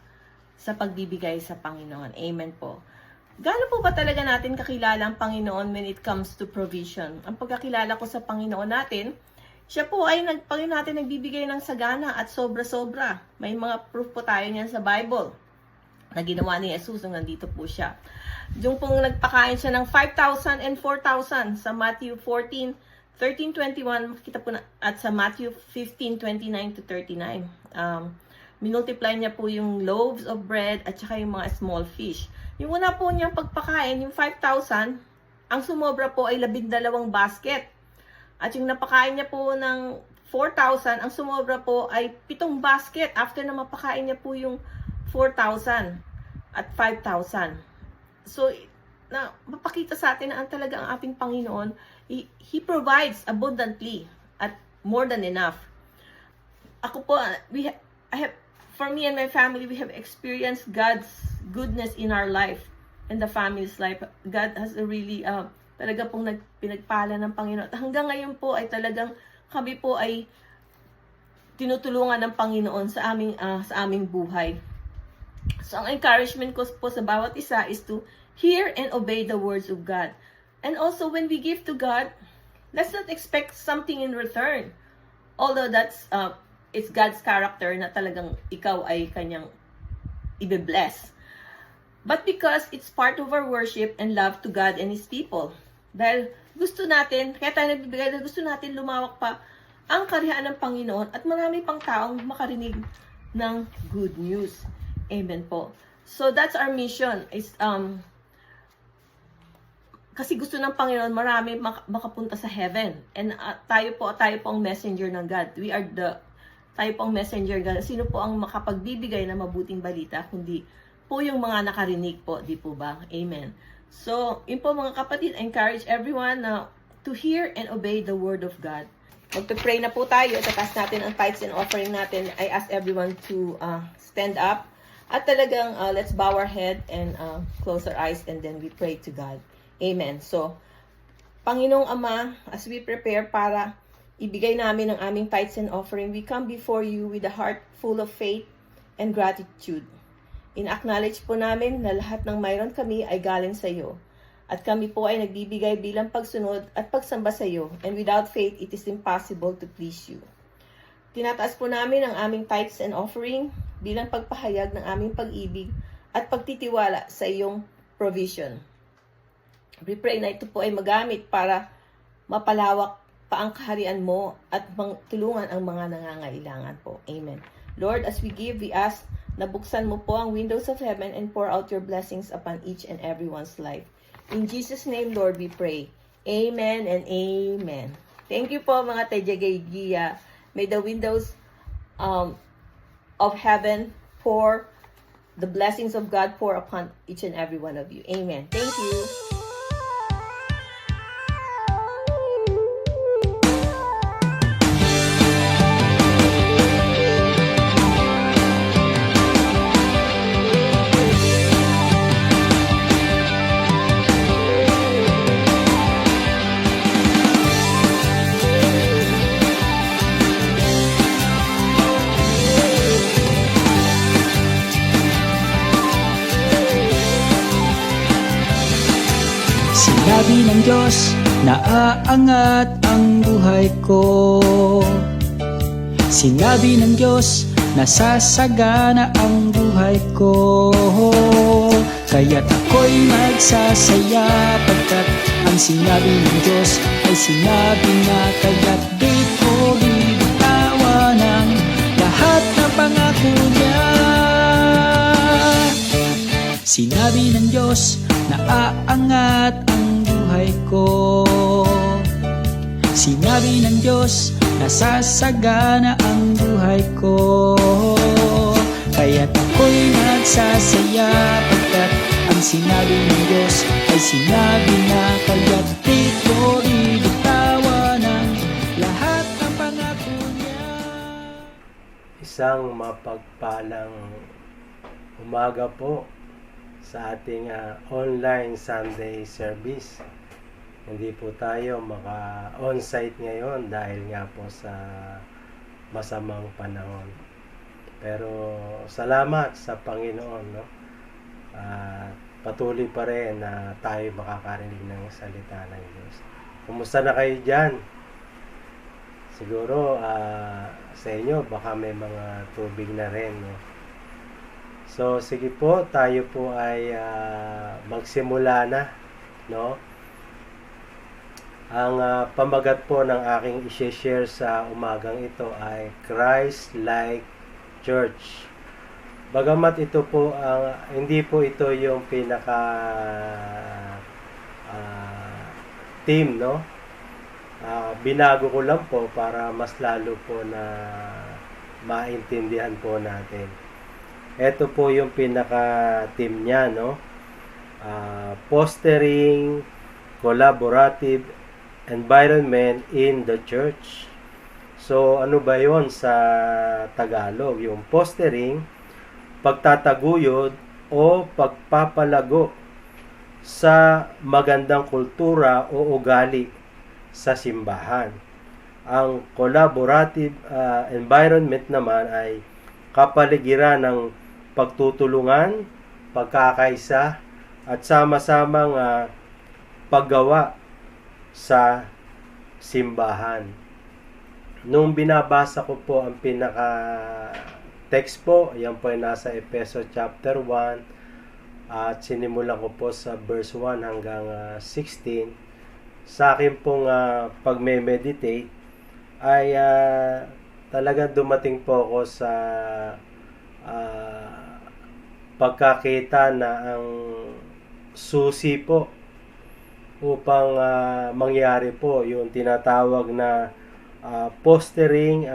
sa pagbibigay sa Panginoon. Amen po. Gaano po ba talaga natin kakilala ang Panginoon when it comes to provision? Ang pagkakilala ko sa Panginoon natin, siya po ay natin nagbibigay ng sagana at sobra-sobra. May mga proof po tayo niyan sa Bible na ginawa ni Jesus nung nandito po siya. Yung pong nagpakain siya ng 5,000 and 4,000 sa Matthew 14:13-21, makikita po na, at sa Matthew 15:29-39. Minultiply niya po yung loaves of bread at saka yung mga small fish. Yung una po niyang pagpakain, yung 5,000, ang sumobra po ay 12 basket. At yung napakain niya po ng 4,000, ang sumobra po ay 7 basket after na mapakain niya po yung 4,000 at 5,000. So, na mapakita sa atin na ang talaga ang ating Panginoon, He provides abundantly at more than enough. Ako po, for me and my family, we have experienced God's goodness in our life and the family's life. God has a really, talaga pong pinagpala ng Panginoon. At hanggang ngayon po ay talagang kami po ay tinutulungan ng Panginoon sa aming buhay. So, ang encouragement ko po sa bawat isa is to hear and obey the words of God. And also, when we give to God, let's not expect something in return. Although it's God's character na talagang ikaw ay kanyang ibe-bless. But because it's part of our worship and love to God and His people. Dahil gusto natin, kaya tayo nagbibigay, dahil gusto natin lumawak pa ang karihaan ng Panginoon at marami pang taong makarinig ng good news. Amen po. So that's our mission. Is kasi gusto ng Panginoon marami makapunta sa heaven. And tayo po ang messenger ng God. Tayo po ang messenger ng God. Sino po ang makapagbibigay ng mabuting balita kundi po yung mga nakarinig po, di po ba? Amen. So, yun po mga kapatid, encourage everyone to hear and obey the word of God. Magpe-pray na po tayo. Tatas natin ang tithes and offering natin. I ask everyone to stand up. At talagang let's bow our head and close our eyes and then we pray to God. Amen. So, Panginoong Ama, as we prepare para ibigay namin ang aming tithes and offering, we come before you with a heart full of faith and gratitude. In-acknowledge po namin na lahat ng mayroon kami ay galing sa iyo. At kami po ay nagbibigay bilang pagsunod at pagsamba sa iyo. And without faith, it is impossible to please you. Tinataas po namin ang aming tithes and offering bilang pagpahayag ng aming pag-ibig at pagtitiwala sa iyong provision. We pray na ito po ay magamit para mapalawak pa ang kaharian mo at tulungan ang mga nangangailangan po. Amen. Lord, as we give, we ask na buksan mo po ang windows of heaven and pour out your blessings upon each and everyone's life. In Jesus' name, Lord, we pray. Amen and amen. Thank you po mga taga-JGIA. May the windows of heaven pour the blessings of God pour upon each and every one of you. Amen. Thank you. Sinabi ng Diyos na aangat ang buhay ko. Sinabi ng Diyos na sasagana ang buhay ko. Kaya't ako'y magsasaya pagkat ang sinabi ng Diyos ay sinabi na. Kaya't di ko bibitawan ang lahat ng pangako niya. Sinabi ng Diyos na aangat ang buhay ko. Sinabi ng Diyos na sasagana ang buhay ko. Kaya't ako'y nagsasaya pagkat ang sinabi ng Diyos ay sinabi na. Kaya't di ko bibitawan ang lahat ng pangako niya. Isang mapagpalang umaga po sa ating online Sunday service. Hindi po tayo maka-on-site ngayon dahil nga po sa masamang panahon. Pero salamat sa Panginoon, no? Patuloy pa rin na tayo makakarinig ng salita ng Diyos. Kumusta na kayo dyan? Siguro sa inyo baka may mga tubig na rin, no? So sige po, tayo po ay magsimula na, no? Ang pamagat po ng aking i-share sa umagang ito ay Christ-like Church. Bagamat ito po hindi po ito yung pinaka team, no? Binago ko lang po para mas lalo po na maintindihan po natin. Ito po yung pinaka team niya, no? Fostering collaborative environment in the church. So, ano ba yon sa Tagalog? Yung fostering, pagtataguyod o pagpapalago sa magandang kultura o ugali sa simbahan. Ang collaborative environment naman ay kapaligiran ng pagtutulungan, pagkakaisa, at sama-samang paggawa sa simbahan. Nung binabasa ko po ang pinaka text po, yan po ay nasa Efeso chapter 1 at sinimulan ko po sa verse 1 hanggang 16. Sa akin pong pagme-meditate ay talagang dumating po ako sa pagkakita na ang susi po upang mangyari po yung tinatawag na fostering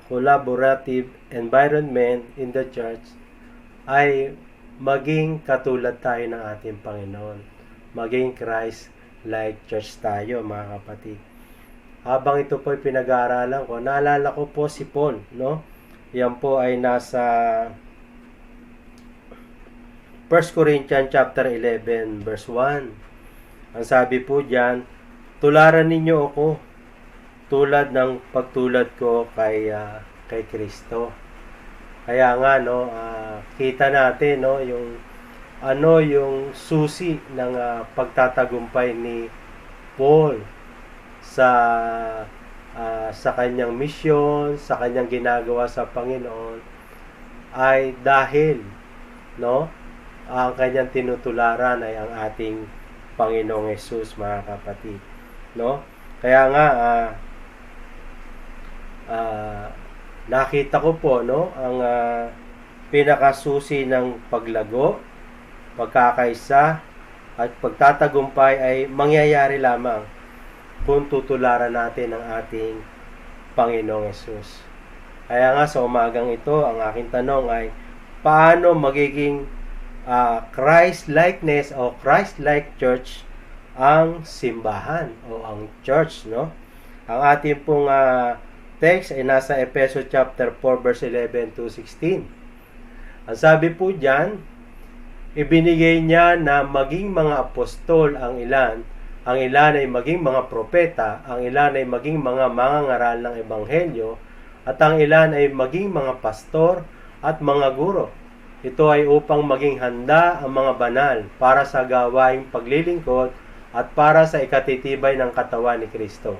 collaborative environment in the church ay maging katulad tayo ng ating Panginoon. Maging Christ-like church tayo, mga kapatid. Habang ito po ay pinag-aaralan ko, naalala ko po si Paul, no? Yan po ay nasa 1 Corinthians chapter 11 verse 1. Ang sabi po diyan, tularan ninyo ako tulad ng pagtulad ko kay Kristo. Kaya nga, no, kita natin, no, yung susi ng pagtatagumpay ni Paul sa kanyang misyon, sa kanyang ginagawa sa Panginoon ay dahil, no, ang kanyang tinutularan ay ang ating Panginoong Hesus, mga kapatid, no? Kaya nga nakita ko po, no, ang pinakasusi ng paglago, pagkakaisa at pagtatagumpay ay mangyayari lamang kung tutularan natin ang ating Panginoong Hesus. Kaya nga sa umagang ito, ang aking tanong ay paano magiging Christ-likeness o Christ-like church ang simbahan o ang church, no? Ang ating pong text ay nasa Efeso chapter 4 verse 11 to 16. Ang sabi po diyan, ibinigay niya na maging mga apostol ang ilan ay maging mga propeta, ang ilan ay maging mga mangangaral ng ebanghelyo, at ang ilan ay maging mga pastor at mga guro Ito ay upang maging handa ang mga banal para sa gawaing paglilingkod at para sa ikatitibay ng katawan ni Kristo.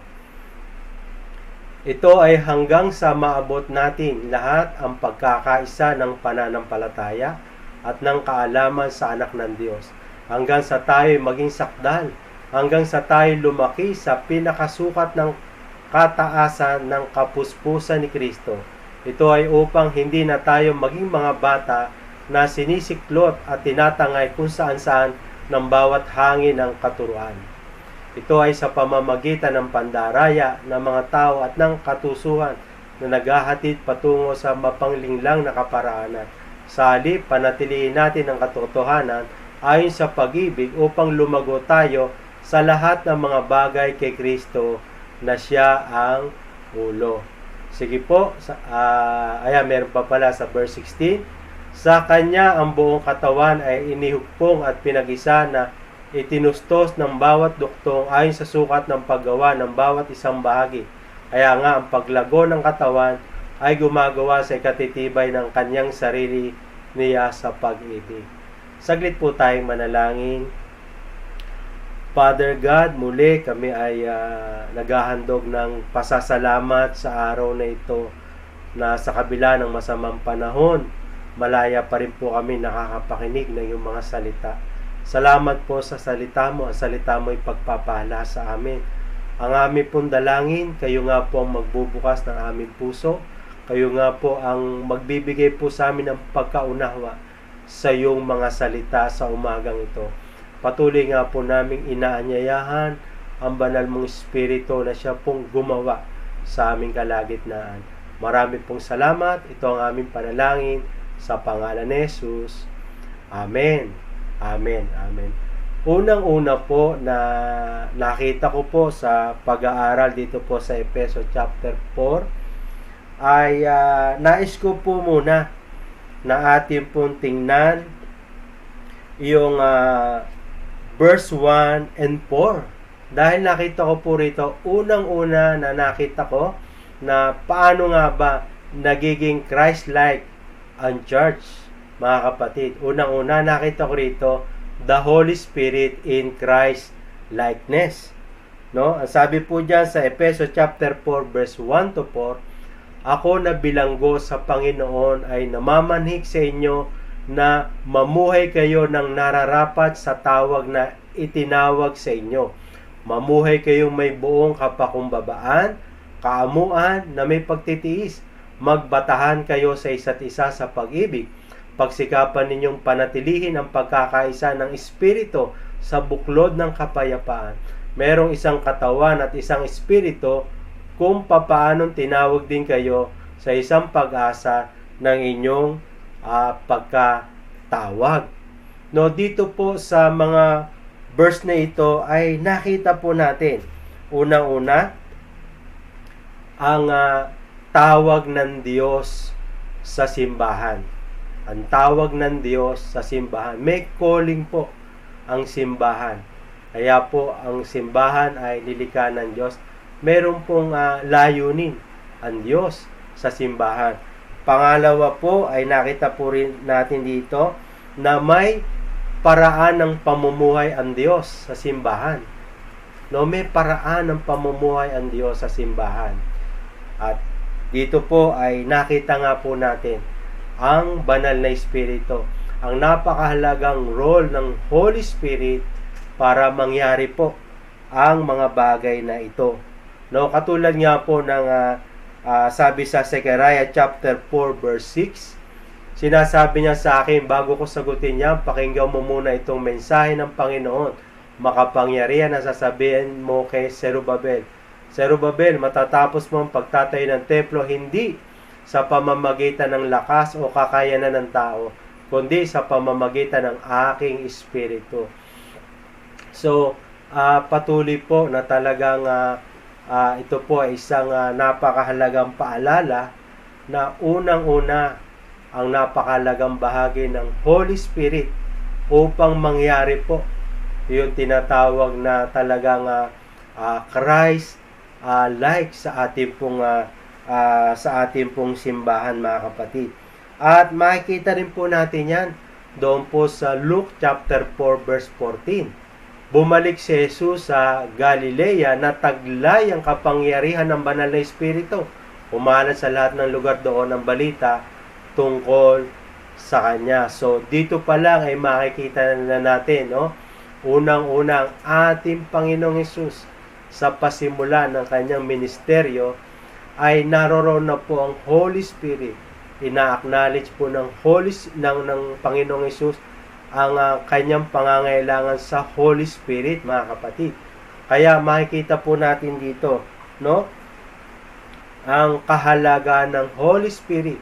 Ito ay hanggang sa maabot natin lahat ang pagkakaisa ng pananampalataya at ng kaalaman sa anak ng Diyos. Hanggang sa tayo maging sakdal, hanggang sa tayo lumaki sa pinakasukat ng kataasan ng kapuspusan ni Kristo. Ito ay upang hindi na tayo maging mga bata na sinisiklot at tinatangay kung saan-saan ng bawat hangin ng katuruan. Ito ay sa pamamagitan ng pandaraya ng mga tao at ng katusuhan na naghahatid patungo sa mapanglinglang na kaparaanan. Sa halip, panatilihin natin ang katotohanan ayon sa pag-ibig upang lumago tayo sa lahat ng mga bagay kay Kristo na siya ang ulo. Sige po, meron pa pala sa verse 16. Sa Kanya ang buong katawan ay inihugpong at pinag-isa na itinustos ng bawat duktong ayon sa sukat ng paggawa ng bawat isang bahagi. Kaya nga ang paglago ng katawan ay gumagawa sa ikatitibay ng kanyang sarili niya sa pag-ibig. Saglit po tayong manalangin. Father God, muli kami ay naghahandog ng pasasalamat sa araw na ito na sa kabila ng masamang panahon, malaya pa rin po kami nakakapakinig ng iyong mga salita. Salamat po sa salita mo. Ang salita mo ay pagpapala sa amin. Ang aming pong dalangin, kayo nga po ang magbubukas ng aming puso. Kayo nga po ang magbibigay po sa amin ng pagkaunawa sa iyong mga salita sa umagang ito. Patuloy nga po naming inaanyayahan ang banal mong Espiritu na siya pong gumawa sa aming kalagitnaan. Marami pong salamat. Ito ang aming panalangin sa pangalan ni Jesus. Amen. Amen. Amen. Unang-una po na nakita ko po sa pag-aaral dito po sa Efeso chapter 4 ay nais ko po muna na atin pong tingnan yung verse 1 and 4. Dahil nakita ko po rito, unang-una na nakita ko na paano nga ba nagiging Christ-like ang church, mga kapatid. Unang-una nakita ko rito, the Holy Spirit in Christ likeness. No? Ang sabi po diyan sa Efeso chapter 4 verse 1 to 4, ako na bilanggo sa Panginoon ay namamanhik sa inyo na mamuhay kayo ng nararapat sa tawag na itinawag sa inyo. Mamuhay kayong may buong kapakumbabaan, kaamuan na may pagtitiis. Magbatahan kayo sa isa't isa sa pag-ibig. Pagsikapan ninyong panatilihin ang pagkakaisa ng Espiritu sa buklod ng kapayapaan. Merong isang katawan at isang Espiritu kung papaanong tinawag din kayo sa isang pag-asa ng inyong pagkatawag. No, dito po sa mga verse na ito ay nakita po natin. Unang-una, ang tawag ng Diyos sa simbahan. Ang tawag ng Diyos sa simbahan. May calling po ang simbahan. Kaya po ang simbahan ay nilikha ng Diyos. Meron pong layunin ang Diyos sa simbahan. Pangalawa po ay nakita po rin natin dito na may paraan ng pamumuhay ang Diyos sa simbahan. No, may paraan ng pamumuhay ang Diyos sa simbahan. At dito po ay nakita nga po natin ang banal na Espiritu. Ang napakahalagang role ng Holy Spirit para mangyari po ang mga bagay na ito. No, katulad nga po ng sabi sa Zechariah chapter 4 verse 6, sinasabi niya sa akin, bago ko sagutin niya, pakinggan mo muna itong mensahe ng Panginoon. Makapangyarihan na sasabihin mo kay Zerubbabel. Zerubbabel, matatapos mo ang pagtatayo ng templo hindi sa pamamagitan ng lakas o kakayanan ng tao, kundi sa pamamagitan ng aking Espiritu. So, patuloy po na talagang ito po ay isang napakahalagang paalala na unang-una ang napakahalagang bahagi ng Holy Spirit upang mangyari po yung tinatawag na talagang Christ like sa ating pong simbahan, mga kapatid. At makikita rin po natin yan doon po sa Luke chapter 4 verse 14. Bumalik si Jesus sa Galilea na taglay ang kapangyarihan ng banal na Espiritu. Umalat sa lahat ng lugar doon ang balita tungkol sa Kanya. So, dito pa lang ay makikita na natin, no? Unang-unang ating Panginoong Hesus sa pasimula ng Kanyang ministeryo ay naroroon na po ang Holy Spirit. Ina-acknowledge po ng Panginoong Hesus ang Kanyang pangangailangan sa Holy Spirit, mga kapatid. Kaya makikita po natin dito, no? Ang kahalagaan ng Holy Spirit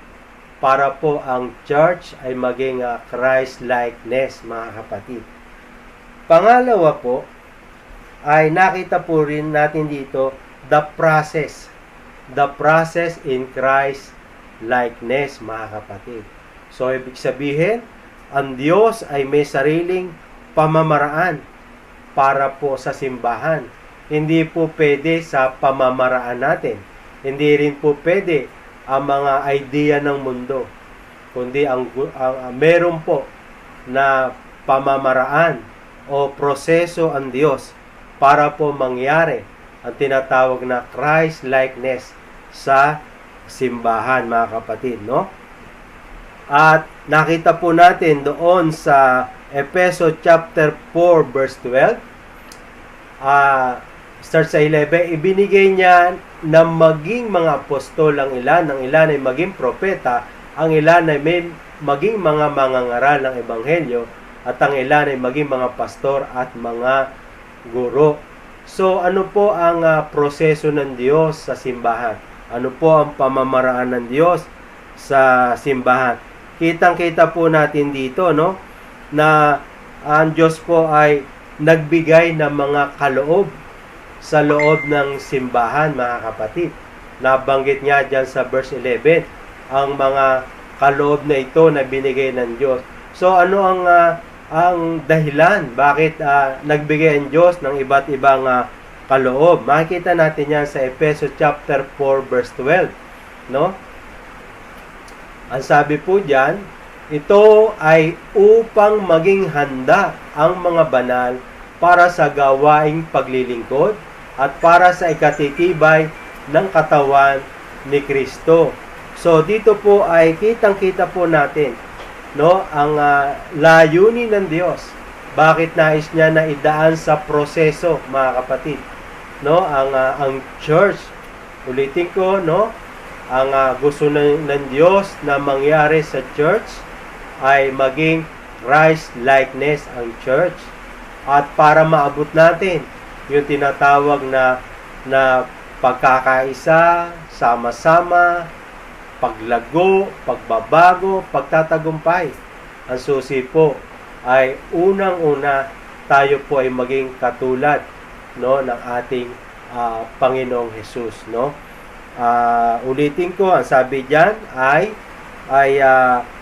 para po ang church ay maging Christ-likeness, mga kapatid. Pangalawa po, ay nakita po rin natin dito, the process in Christ-likeness, mga kapatid. So, ibig sabihin, ang Diyos ay may sariling pamamaraan para po sa simbahan. Hindi po pwede sa pamamaraan natin. Hindi rin po pwede ang mga idea ng mundo, kundi ang meron po na pamamaraan o proseso ang Diyos para po mangyari ang tinatawag na Christ-likeness sa simbahan, mga kapatid, no? At nakita po natin doon sa Efeso chapter 4 verse 12, start sa 11, ibinigay niya na maging mga apostol ang ilan ay maging propeta, ang ilan ay maging mga mangangaral ng ebanghelyo, at ang ilan ay maging mga pastor at mga guro. So, ano po ang proseso ng Diyos sa simbahan? Ano po ang pamamaraan ng Diyos sa simbahan? Kitang-kita po natin dito, no, na ang Diyos po ay nagbigay ng mga kaloob sa loob ng simbahan, mga kapatid. Nabanggit nga dyan sa verse 11, ang mga kaloob na ito na binigay ng Diyos. So, ano ang dahilan bakit nagbigay ang Diyos ng iba't ibang kaloob? Makikita natin yan sa Efeso chapter 4 verse 12, no? Ang sabi po diyan, ito ay upang maging handa ang mga banal para sa gawaing paglilingkod at para sa ikatitibay ng katawan ni Kristo. So dito po ay kitang-kita po natin, no, ang layunin ng Diyos. Bakit nais niya na idaan sa proseso, mga kapatid, no, ang church. Ulitin ko, no, ang gusto ng Diyos na mangyari sa church ay maging Christ-likeness ang church. At para maabot natin yung tinatawag na pagkakaisa, sama-sama, paglago, pagbabago, pagtatagumpay. Ang susi po ay unang-una tayo po ay maging katulad, no, ng ating Panginoong Hesus, no? Ulitin ko, ang sabi diyan ay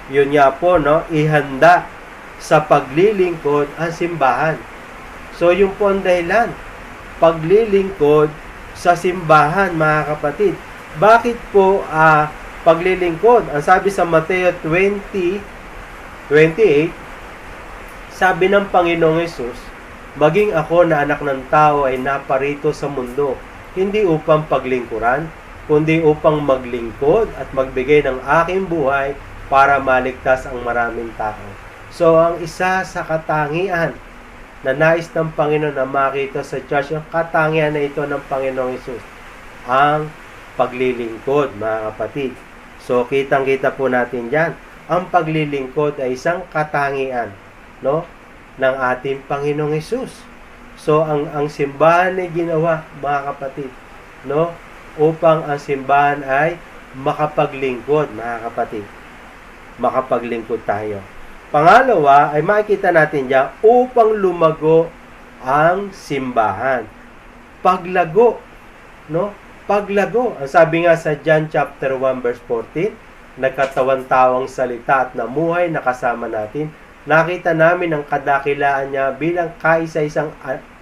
yun nga po, no, ihanda sa paglilingkod ang simbahan. So yung po ang dahilan, paglilingkod sa simbahan, mga kapatid. Bakit po paglilingkod? Ang sabi sa Mateo 20:28, sabi ng Panginoong Hesus, maging ako na anak ng tao ay naparito sa mundo, hindi upang paglingkuran, kundi upang maglingkod at magbigay ng aking buhay para maligtas ang maraming tao. So, ang isa sa katangian na nais ng Panginoon na makita sa church, ang katangian na ito ng Panginoong Hesus, ang paglilingkod, mga kapatid. So, kitang-kita po natin dyan. Ang paglilingkod ay isang katangian, no, ng ating Panginoong Hesus. So, ang simbahan ay ginawa, mga kapatid, no, upang ang simbahan ay makapaglingkod, mga kapatid. Makapaglingkod tayo. Pangalawa ay makikita natin diyan upang lumago ang simbahan. Paglago, no? Paglago. Ang sabi nga sa John chapter 1 verse 14, nagkatawan-tawang salita at namuhay na kasama natin. Nakita namin ang kadakilaan niya bilang kaisa-isang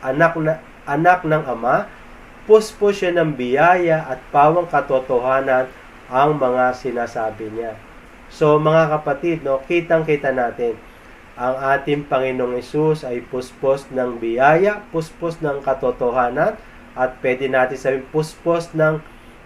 anak ng Ama. Puspos siya ng biyaya at pawang katotohanan ang mga sinasabi niya. So mga kapatid, no, kitang-kita natin ang ating Panginoong Hesus ay puspos ng biyaya, puspos ng katotohanan, at pwede natin sabihin puspos ng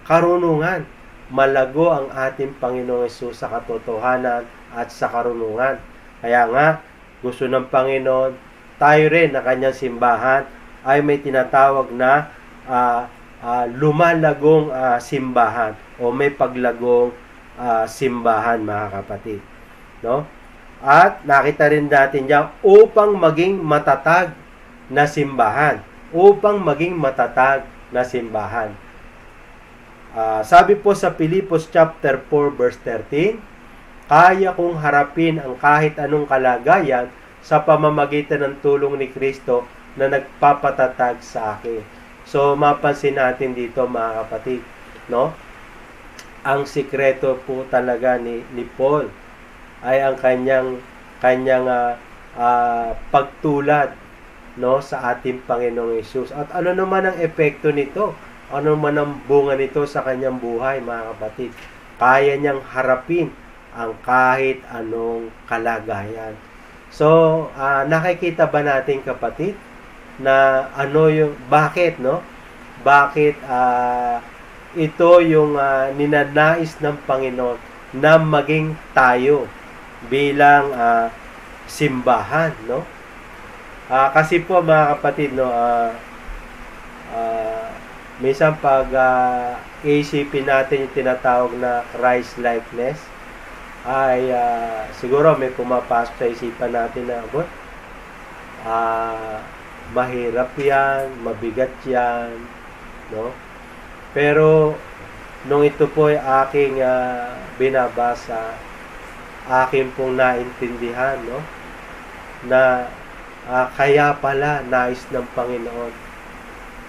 karunungan. Malago ang ating Panginoong Hesus sa katotohanan at sa karunungan. Kaya nga, gusto ng Panginoon, tayo rin na kanyang simbahan ay may tinatawag na lumalagong simbahan o may paglagong simbahan, mga kapatid. No? At nakita rin natin diyan upang maging matatag na simbahan. Upang maging matatag na simbahan. Sabi po sa Filipos chapter 4 verse 13, kaya kong harapin ang kahit anong kalagayan sa pamamagitan ng tulong ni Kristo na nagpapatatag sa akin. So mapansin natin dito, mga kapatid, no? Ang sikreto po talaga ni Paul ay ang kanyang pagtulad, no, sa ating Panginoong Hesus. At ano naman ang epekto nito? Ano naman ang bunga nito sa kanyang buhay, mga kapatid? Kaya niyang harapin ang kahit anong kalagayan. So, nakikita ba natin, kapatid, na bakit, no? Bakit ito yung ninanais ng Panginoon na maging tayo bilang simbahan, no? Kasi po, mga kapatid, no, minsan pag isipin natin yung tinatawag na Christ likeness, ay siguro may pumapasok sa isipan natin na mahirap yan, mabigat yan, no? Pero nung ito po ay aking binabasa, akin pong naintindihan, no, na kaya pala nais ng Panginoon,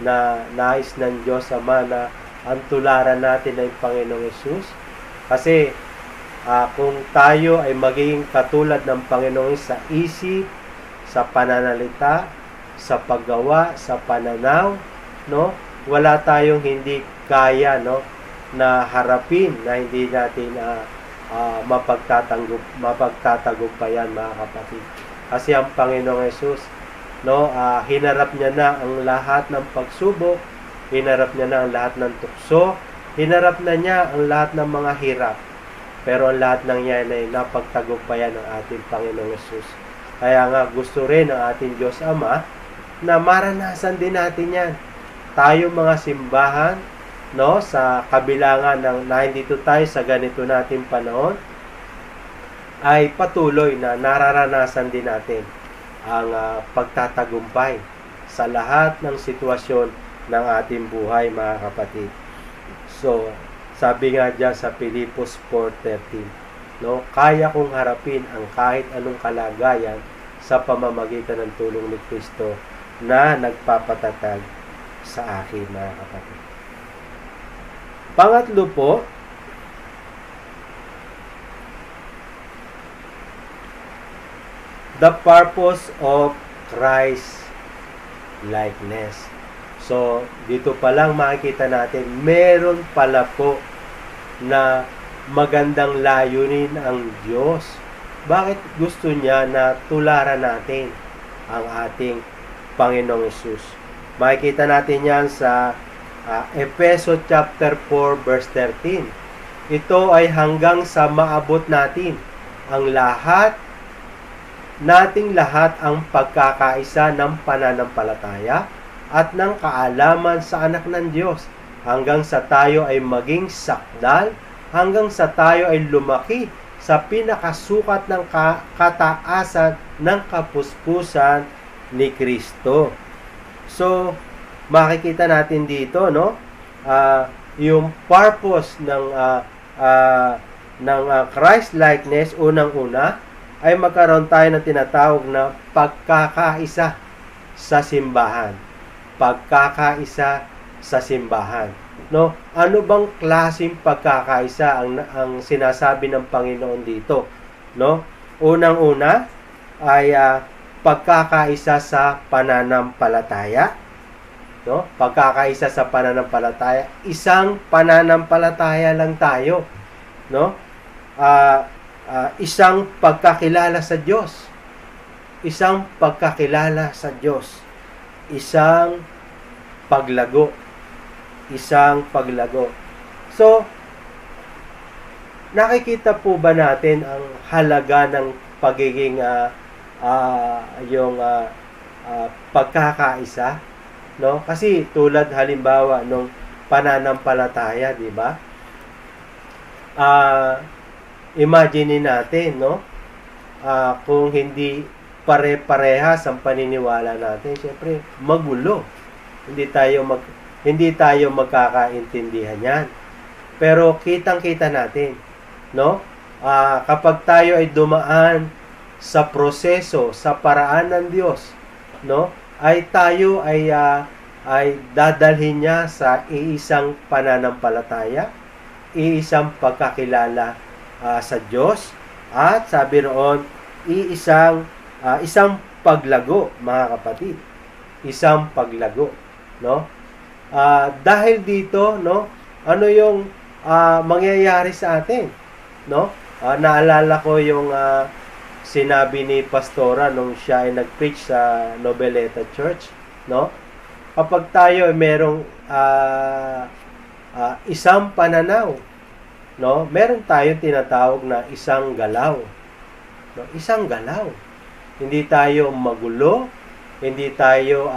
na nais ng Diyos Ama na ang tularan natin ay Panginoong Hesus. Kasi kung tayo ay magiging katulad ng Panginoon sa isip, sa pananalita, sa paggawa, sa pananaw, no, wala tayong hindi kaya, no, na harapin, na hindi natin mapagtatagumpayan, mga kapatid. Kasi ang Panginoong Hesus, no, hinarap niya na ang lahat ng pagsubok, hinarap niya na ang lahat ng tukso, hinarap na niya ang lahat ng mga hirap. Pero ang lahat ng yan ay napagtagumpayan ng ating Panginoong Hesus. Kaya nga gusto rin ng ating Diyos Ama na maranasan din natin yan. Tayo mga simbahan, no, sa kabilangan ng nandito tayo sa ganito nating panahon, ay patuloy na nararanasan din natin ang pagtatagumpay sa lahat ng sitwasyon ng ating buhay, mga kapatid. So, sabi nga dyan sa Filipos 4:13, no, kaya kong harapin ang kahit anong kalagayan sa pamamagitan ng tulong ni Kristo na nagpapatatag sa akin, mga kapatid. Pangatlo po, the purpose of Christ likeness. So, dito pa lang makikita natin, meron pala po na magandang layunin ang Diyos. Bakit gusto niya na tularan natin ang ating Panginoong Hesus? Makikita natin yan sa Efeso chapter 4 verse 13. Ito ay hanggang sa maabot natin ang nating lahat ang pagkakaisa ng pananampalataya at ng kaalaman sa anak ng Diyos, hanggang sa tayo ay maging sakdal, hanggang sa tayo ay lumaki sa pinakasukat ng kataasan ng kapuspusan ni Kristo. So, makikita natin dito, no, yung purpose ng Christ likeness, unang-una ay magkaroon tayo ng tinatawag na pagkakaisa sa simbahan. Pagkakaisa sa simbahan. No? Ano bang klaseng pagkakaisa ang sinasabi ng Panginoon dito? No? Unang-una ay pagkakaisa sa pananampalataya. No? Pagkakaisa sa pananampalataya. Isang pananampalataya lang tayo. No? isang pagkakilala sa Diyos. Isang pagkakilala sa Diyos. Isang paglago. Isang paglago. So, nakikita po ba natin ang halaga ng pagiging pagkakaisa? No? Kasi tulad halimbawa nung pananampalataya, di ba? Imagine natin, no? Kung hindi pare-parehas ang paniniwala natin, syempre magulo. Hindi tayo magkakaintindihan yan. Pero kitang-kita natin, no? Kapag tayo ay dumaan sa proseso, sa paraan ng Diyos, no? Ay tayo ay dadalhin niya sa iisang pananampalataya, iisang pagkakilala sa Diyos, at sabi roon, isang paglago, mga kapatid. Isang paglago, no? Dahil dito, no, ano yung mangyayari sa atin, no? Naalala ko yung sinabi ni Pastora nung siya ay nag-preach sa Noveleta Church, no? Kapag tayo ay merong isang pananaw, no? Meron tayong tinatawag na isang galaw. No? Isang galaw. Hindi tayo magulo, hindi tayo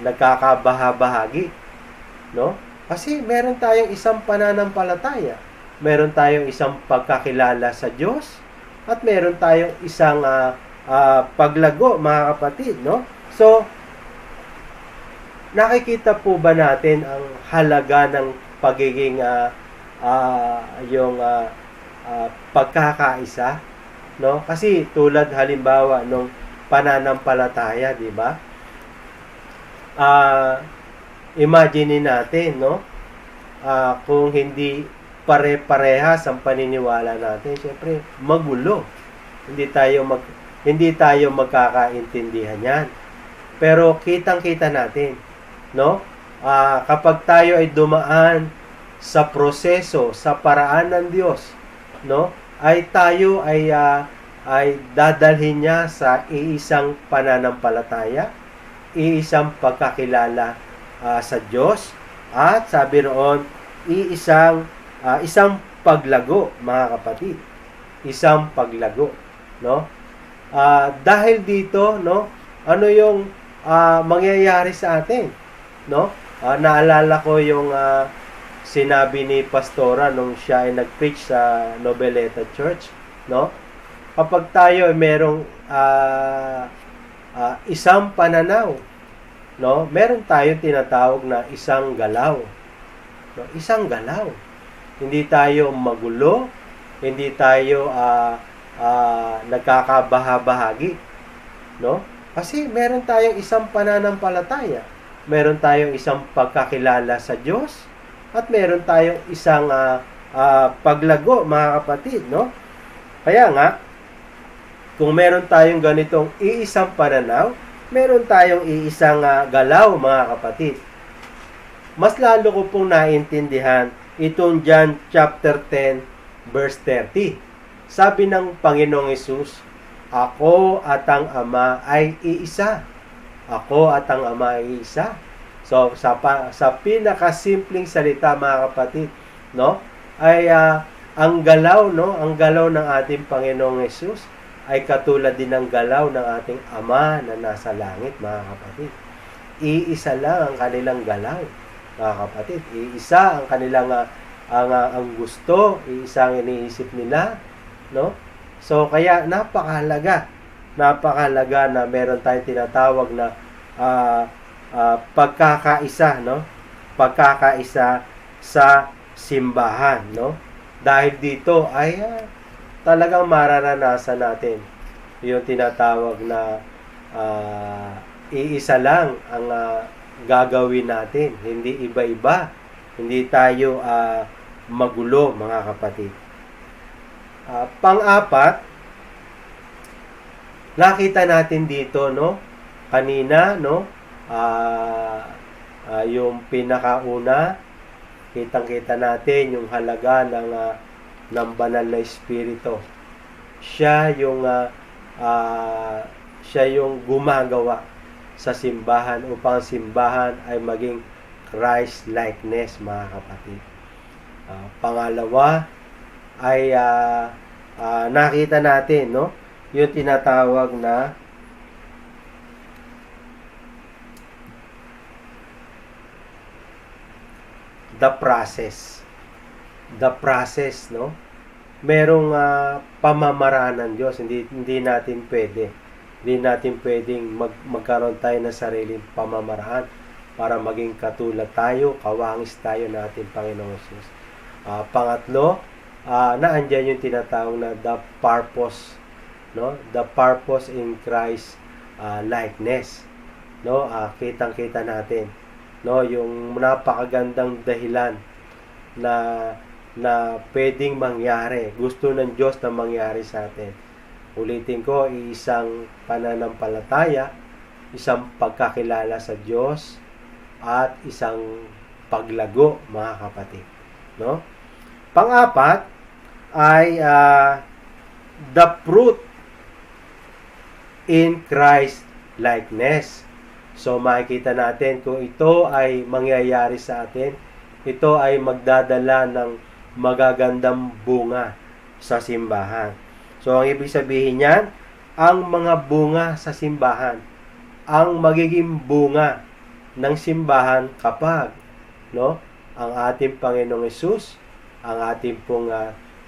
nagkakabahabahagi, no? Kasi meron tayong isang pananampalataya. Meron tayong isang pagkakilala sa Diyos, at meron tayong isang paglago, mga kapatid, no? So, nakikita po ba natin ang halaga ng pagiging pagkakaisa, no? Kasi tulad halimbawa nung pananampalataya, di ba? Imagine natin, no? Kung hindi pare-parehas ang paniniwala natin, syempre magulo. Hindi tayo magkakaintindihan yan. Pero kitang-kita natin, no? Kapag tayo ay dumaan sa proseso, sa paraan ng Diyos, no? Ay tayo ay dadalhin niya sa iisang pananampalataya, iisang pagkakilala sa Diyos, at sabi roon, isang paglago, mga kapatid. Isang paglago, no? Dahil dito, no, ano yung mangyayari sa atin, no? Naalala ko yung sinabi ni Pastora nung siya ay nag-preach sa Noveleta Church, no? Kapag tayo ay merong isang pananaw, no? Meron tayong tinatawag na isang galaw. No? Isang galaw. Hindi tayo magulo, hindi tayo nagkakabahabahagi, no? Kasi meron tayong isang pananampalataya, meron tayong isang pagkakilala sa Diyos, at meron tayong isang paglago, mga kapatid, no? Kaya nga, kung meron tayong ganitong iisang pananaw, meron tayong iisang galaw, mga kapatid. Mas lalo ko pong naintindihan itong John chapter 10 verse 30. Sabi ng Panginoong Hesus, ako at ang Ama ay iisa. Ako at ang Ama ay iisa. So sa pinakasimpleng salita, mga kapatid, no, ay ang galaw, no, ang galaw ng ating Panginoong Hesus ay katulad din ng galaw ng ating Ama na nasa langit, mga kapatid. Iisa lang ang kanilang galaw, mga kapatid. Iisa ang kanilang ang gusto, iisa ang iniisip nila, no? So kaya napakahalaga na meron tayong tinatawag na pagkakaisa, no? Pagkakaisa sa simbahan, no? Dahil dito ay talagang mararanasan natin yung tinatawag na iisa lang ang gagawin natin, hindi iba-iba, hindi tayo magulo, mga kapatid. Pang-apat, nakita natin dito, no, kanina, no, yung pinakauna, kitang-kita natin yung halaga ng ng banal na espiritu. Siya yung gumagawa sa simbahan upang ang simbahan ay maging Christ-likeness, mga kapatid. Pangalawa ay nakita natin, no? Yung tinatawag na the process. The process, no? Merong pamamaraan ng Diyos. Hindi natin pwedeng magkaroon tayo ng sariling pamamaraan para maging katulad tayo, kawangis tayo ng ating Panginoong Jesus. Pangatlo, naandyan yung tinatawag na the purpose, no? The purpose in Christ likeness, no? Kitang-kita natin, no, yung napakagandang dahilan na pwedeng mangyari. Gusto ng Diyos na mangyari sa atin. Ulitin ko, isang pananampalataya, isang pagkakilala sa Diyos, at isang paglago, mga kapatid, no? Pang-apat ay the fruit in Christ likeness. So makikita natin kung ito ay mangyayari sa atin, ito ay magdadala ng magagandang bunga sa simbahan. So ang ibig sabihin niyan, ang mga bunga sa simbahan, ang magiging bunga ng simbahan kapag, no, ang ating Panginoong Hesus, ang ating pong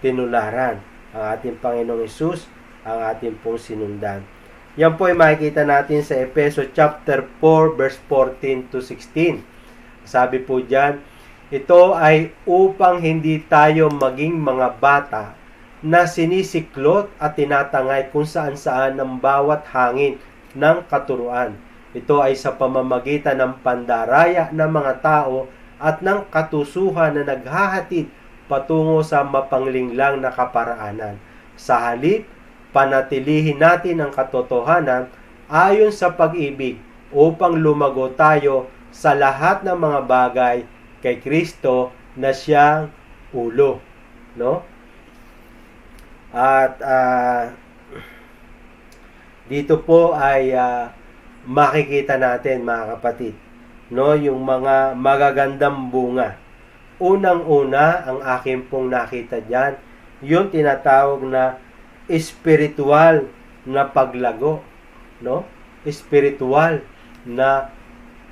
tinularan, ang ating Panginoong Hesus, ang ating pong sinundan. Yan po ay makikita natin sa Efeso chapter 4 verse 14 to 16. Sabi po diyan, ito ay upang hindi tayo maging mga bata na sinisiklot at tinatangay kung saan-saan ng bawat hangin ng katuruan. Ito ay sa pamamagitan ng pandaraya ng mga tao at ng katusuhan na naghahatid patungo sa mapanglinglang na kaparaanan. Sa halip, panatilihin natin ang katotohanan ayon sa pag-ibig upang lumago tayo sa lahat ng mga bagay kay Kristo na siyang ulo, no? At dito po ay makikita natin, mga kapatid, no, yung mga magagandang bunga. Unang-una, ang akin pong nakita diyan, yung tinatawag na espiritual na paglago, no? Espiritual na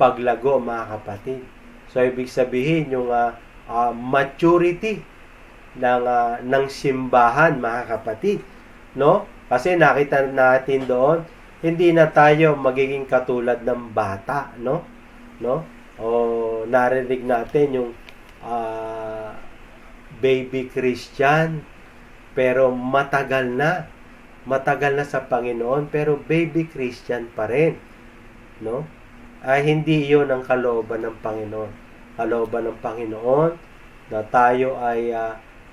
paglago, mga kapatid. So ibig sabihin yung maturity ng simbahan, mga kapatid, no? Kasi nakita natin doon, hindi na tayo magiging katulad ng bata, no? O narinig natin yung baby Christian, pero matagal na sa Panginoon, pero baby Christian pa rin, no? Ay hindi 'yon ang kalooban ng Panginoon. Kalooban ng Panginoon na tayo ay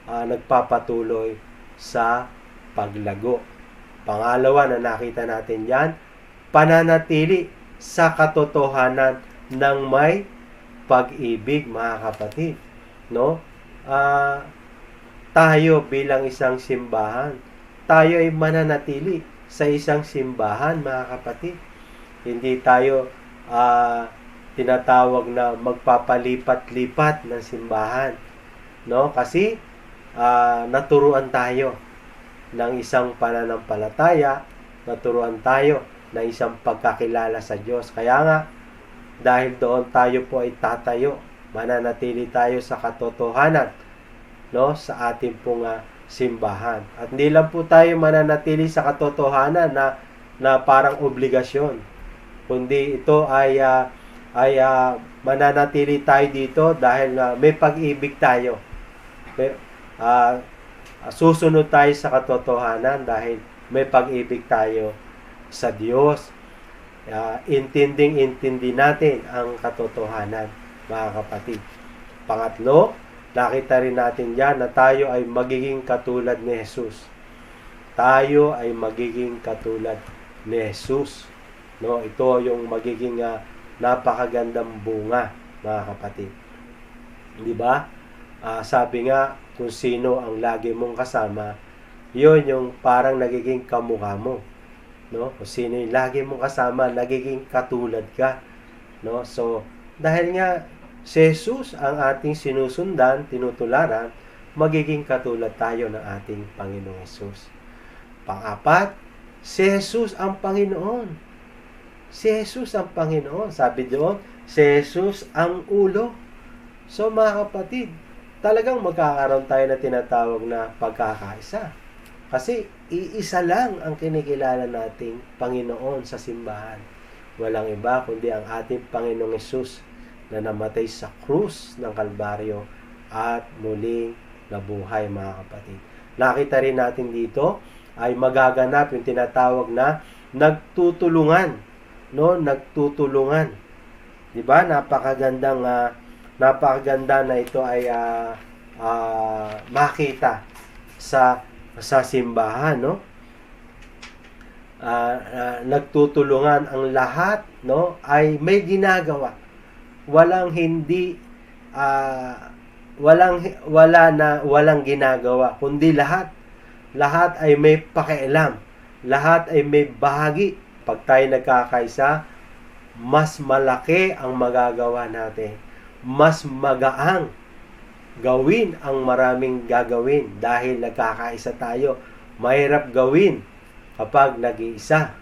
nagpapatuloy sa paglago. Pangalawa na nakita natin yan, pananatili sa katotohanan ng may pag-ibig, mga kapatid, no? Tayo bilang isang simbahan, tayo ay mananatili sa isang simbahan, mga kapatid. Hindi tayo tinatawag na magpapalipat-lipat ng simbahan, no? Kasi naturuan tayo ng isang pananampalataya, naturuan tayo ng isang pagkakilala sa Diyos. Kaya nga, dahil doon tayo po ay tatayo, mananatili tayo sa katotohanan, no, sa ating pong simbahan. At hindi lang po tayo mananatili sa katotohanan na parang obligasyon, kundi ito ay mananatili tayo dito dahil may pag-ibig tayo. Susunod tayo sa katotohanan dahil may pag-ibig tayo sa Diyos. Intindi natin ang katotohanan, mga kapatid. Pangatlo, nakita rin natin yan na tayo ay magiging katulad ni Jesus. Tayo ay magiging katulad ni Jesus, no? Ito yung magiging napakagandang bunga, mga kapatid. Di ba? Sabi nga, kung sino ang lagi mong kasama, yun yung parang nagiging kamukha mo, no? Kung sino yung lagi mong kasama, nagiging katulad ka, no? So, dahil nga si Jesus ang ating sinusundan, tinutularan, magiging katulad tayo ng ating Panginoong Jesus. Pang-apat, si Jesus ang Panginoon. Si Jesus ang Panginoon. Sabi doon, si Jesus ang ulo. So mga kapatid, talagang magkakaroon tayo na tinatawag na pagkakaisa. Kasi iisa lang ang kinikilala nating Panginoon sa simbahan. Walang iba kundi ang ating Panginoong Jesus na namatay sa krus ng Kalbaryo at muling nabuhay, mga kapatid. Nakita rin natin dito ay magaganap yung tinatawag na nagtutulungan, no? Nagtutulungan. 'Di ba? Napakaganda na ito ay makita sa simbahan, no? Nagtutulungan ang lahat, no? Ay may ginagawa. Walang ginagawa, kundi lahat ay may pakialam, lahat ay may bahagi. Pag tayo nagkakaisa, mas malaki ang magagawa natin, mas magaang gawin ang maraming gagawin dahil nagkakaisa tayo. Mahirap gawin kapag nag-iisa,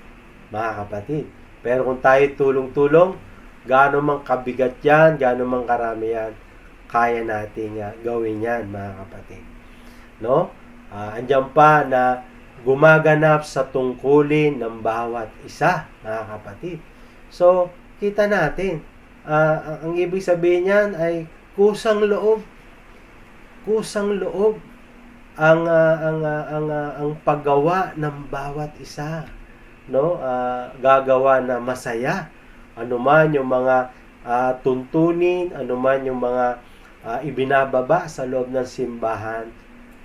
mga kapatid. Pero kung tayo tulong-tulong, gaano mang kabigat yan, gaano mang karami yan, kaya natin gawin yan, mga kapatid. No? Andiyan pa na gumaganap sa tungkulin ng bawat isa, mga kapatid. So, kita natin, ang ibig sabihin niyan ay kusang loob. Kusang loob ang paggawa ng bawat isa, no? Gagawa na masaya. Ano man yung mga tuntunin, ano man yung mga ibinababa sa loob ng simbahan,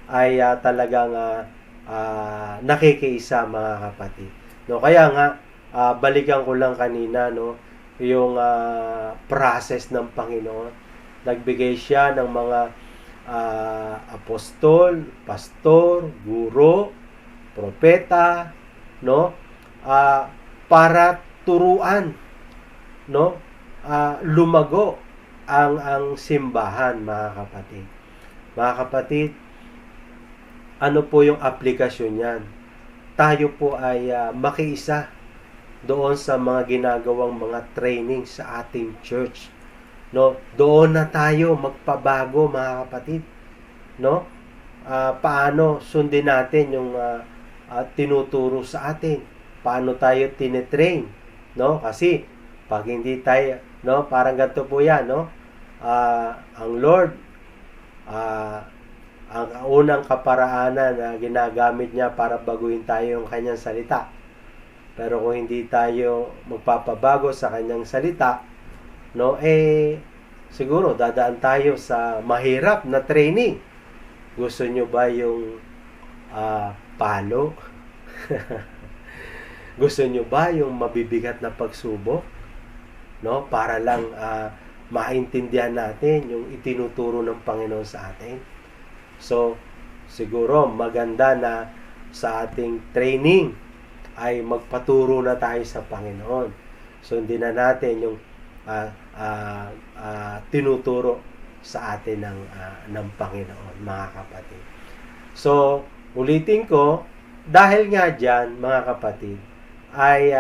ay talagang nakikiisa, mga kapatid. No, kaya nga balikan ko lang kanina, no, yung process ng Panginoon. Nagbigay siya ng mga apostol, pastor, guro, propeta, no, para turuan, no, lumago ang simbahan, mga kapatid. Mga kapatid, ano po yung aplikasyon niyan? Tayo po ay makiisa doon sa mga ginagawang mga training sa ating church. No, doon na tayo magpabago, mga kapatid. No? Paano sundin natin yung tinuturo sa atin? Paano tayo tinetrain? No? Kasi pag hindi tayo, no, parang ganito po 'yan, no? Ang Lord, ang unang kaparaanan na ginagamit niya para baguhin tayo yung kanyang salita. Pero kung hindi tayo magpapabago sa kanyang salita, no, siguro dadaan tayo sa mahirap na training. Gusto nyo ba yung palo? Gusto nyo ba yung mabibigat na pagsubok? No, para lang maintindihan natin yung itinuturo ng Panginoon sa atin. So, siguro maganda na sa ating training ay magpaturo na tayo sa Panginoon. So, hindi na natin yung tinuturo sa atin ng Panginoon, mga kapatid. So, ulitin ko, dahil nga dyan, mga kapatid, ay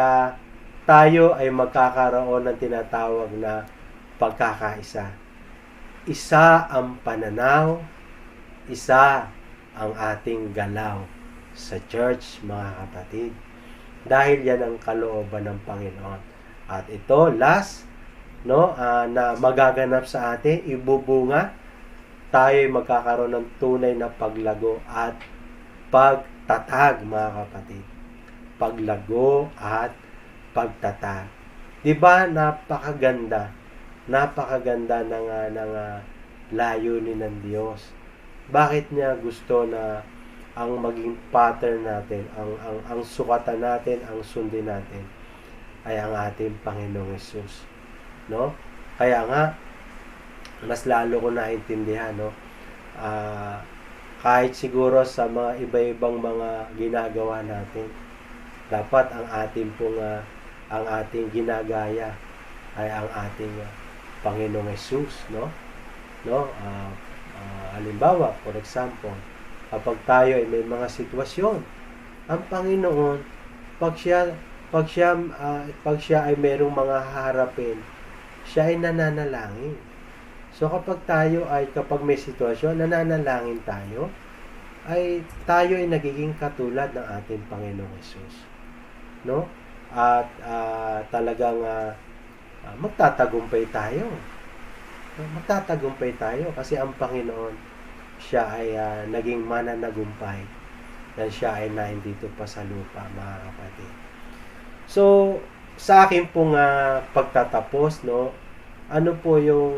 tayo ay magkakaroon ng tinatawag na pagkakaisa. Isa ang pananaw, isa ang ating galaw sa church, mga kapatid. Dahil yan ang kalooban ng Panginoon. At ito, last, no, na magaganap sa atin, ibubunga, tayo ay magkakaroon ng tunay na paglago at pagtatag, mga kapatid. Paglago at pagtatag. 'Di ba napakaganda ng layunin ng Diyos. Bakit niya gusto na ang maging pattern natin, ang sukatan natin, ang sundin natin ay ang ating Panginoong Hesus, no? Kaya nga mas lalo ko naintindihan, no? kahit siguro sa mga iba-ibang mga ginagawa natin, dapat ang ating ginagaya ay ang ating Panginoong Hesus, no? Halimbawa, for example, kapag tayo ay may mga sitwasyon, ang Panginoon, pag siya ay mayroong mga haharapin, siya ay nananalangin. So kapag may sitwasyon, nananalangin tayo, tayo ay nagiging katulad ng ating Panginoong Hesus, no? At talagang magtatagumpay tayo. Magtatagumpay tayo kasi ang Panginoon, siya ay naging mananagumpay dahil siya ay nandito pa sa lupa, mga kapatid. So, sa akin pong pagtatapos, no, ano po yung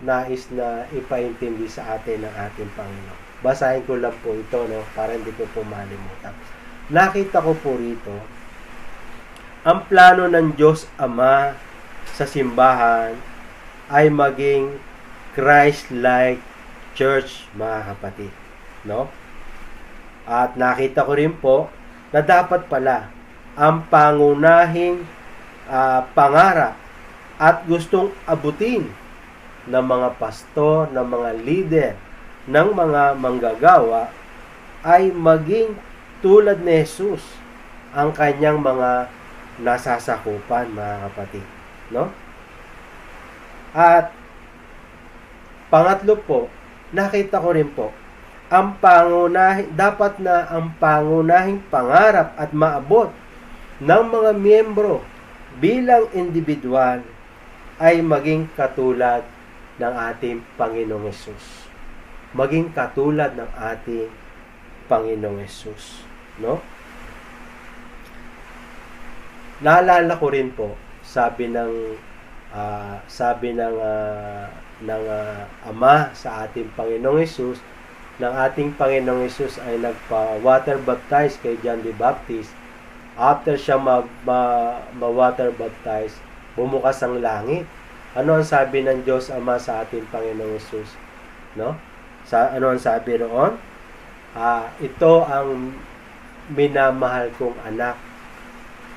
nais na ipaintindi sa atin ng ating Panginoon? Basahin ko lang po ito, no, para hindi ko po malimutan. Nakita ko po rito, ang plano ng Diyos Ama sa simbahan ay maging Christ-like church, mga kapatid, no? At nakita ko rin po na dapat pala ang pangunahing pangarap at gustong abutin ng mga pastor, ng mga leader, ng mga manggagawa ay maging tulad ni Jesus ang kanyang mga nasasakupan, mga kapatid, no? At pangatlo po, nakita ko rin po dapat na ang pangunahing pangarap at maabot ng mga miyembro bilang individual ay maging katulad ng ating Panginoong Hesus. Maging katulad ng ating Panginoong Hesus, no? Naalala ko rin po, sabi ng Ama sa ating Panginoong Hesus, ng ating Panginoong Hesus ay nagpa-water baptize kay John the Baptist. After siya ma-water baptize, bumukas ang langit. Ano ang sabi ng Diyos Ama sa ating Panginoong Hesus? No? Ano ang sabi roon? Ito ang minamahal kong anak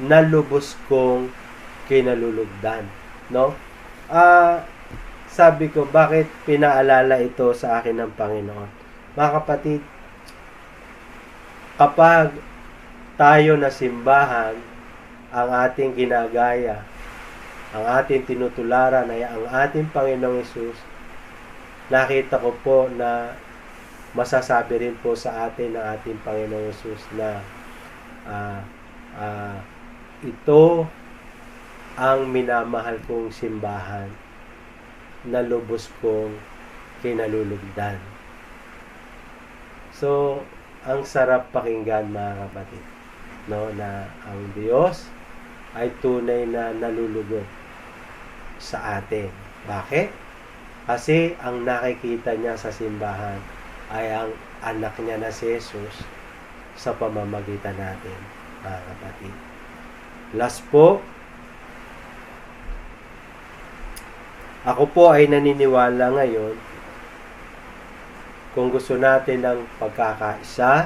na lubos kong kinalulugdan. No? Sabi ko, bakit pinaalala ito sa akin ng Panginoon? Mga kapatid, kapag tayo na simbahan, ang ating ginagaya, ang ating tinutularan ay ang ating Panginoong Hesus, nakita ko po na masasabi rin po sa atin ng ating Panginoong Hesus na ito ang minamahal kong simbahan na lubos kong kinalulugdan. So, ang sarap pakinggan, mga kapatid, no, na ang Diyos ay tunay na nalulugod sa atin. Bakit? Kasi ang nakikita niya sa simbahan ay ang anak niya na si Jesus sa pamamagitan natin, mga kapatid. Last po, ako po ay naniniwala ngayon, kung gusto natin ng pagkakaisa,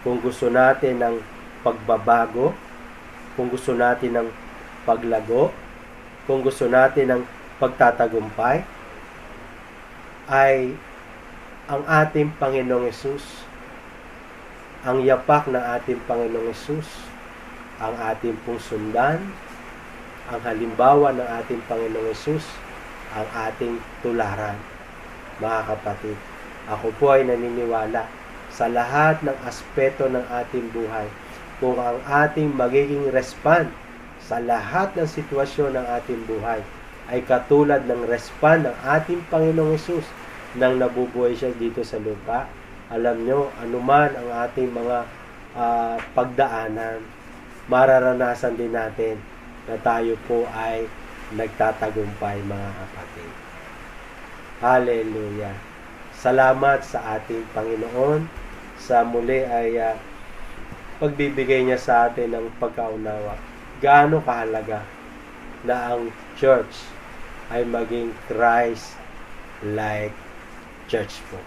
kung gusto natin ng pagbabago, kung gusto natin ng paglago, kung gusto natin ng pagtatagumpay, ay ang ating Panginoong Hesus, ang yapak ng ating Panginoong Hesus, ang ating pong sundan, ang halimbawa ng ating Panginoong Hesus, ang ating tularan. Mga kapatid, ako po ay naniniwala sa lahat ng aspeto ng ating buhay, kung ang ating magiging respond sa lahat ng sitwasyon ng ating buhay ay katulad ng respond ng ating Panginoong Hesus nang nabubuhay siya dito sa lupa. Alam nyo, anuman ang ating mga pagdaanan, mararanasan din natin na tayo po ay nagtatagumpay, mga kapatid. Hallelujah! Salamat sa ating Panginoon sa muli ay pagbibigay niya sa atin ng pagkaunawa. Gaano kahalaga na ang church ay maging Christ-like church po.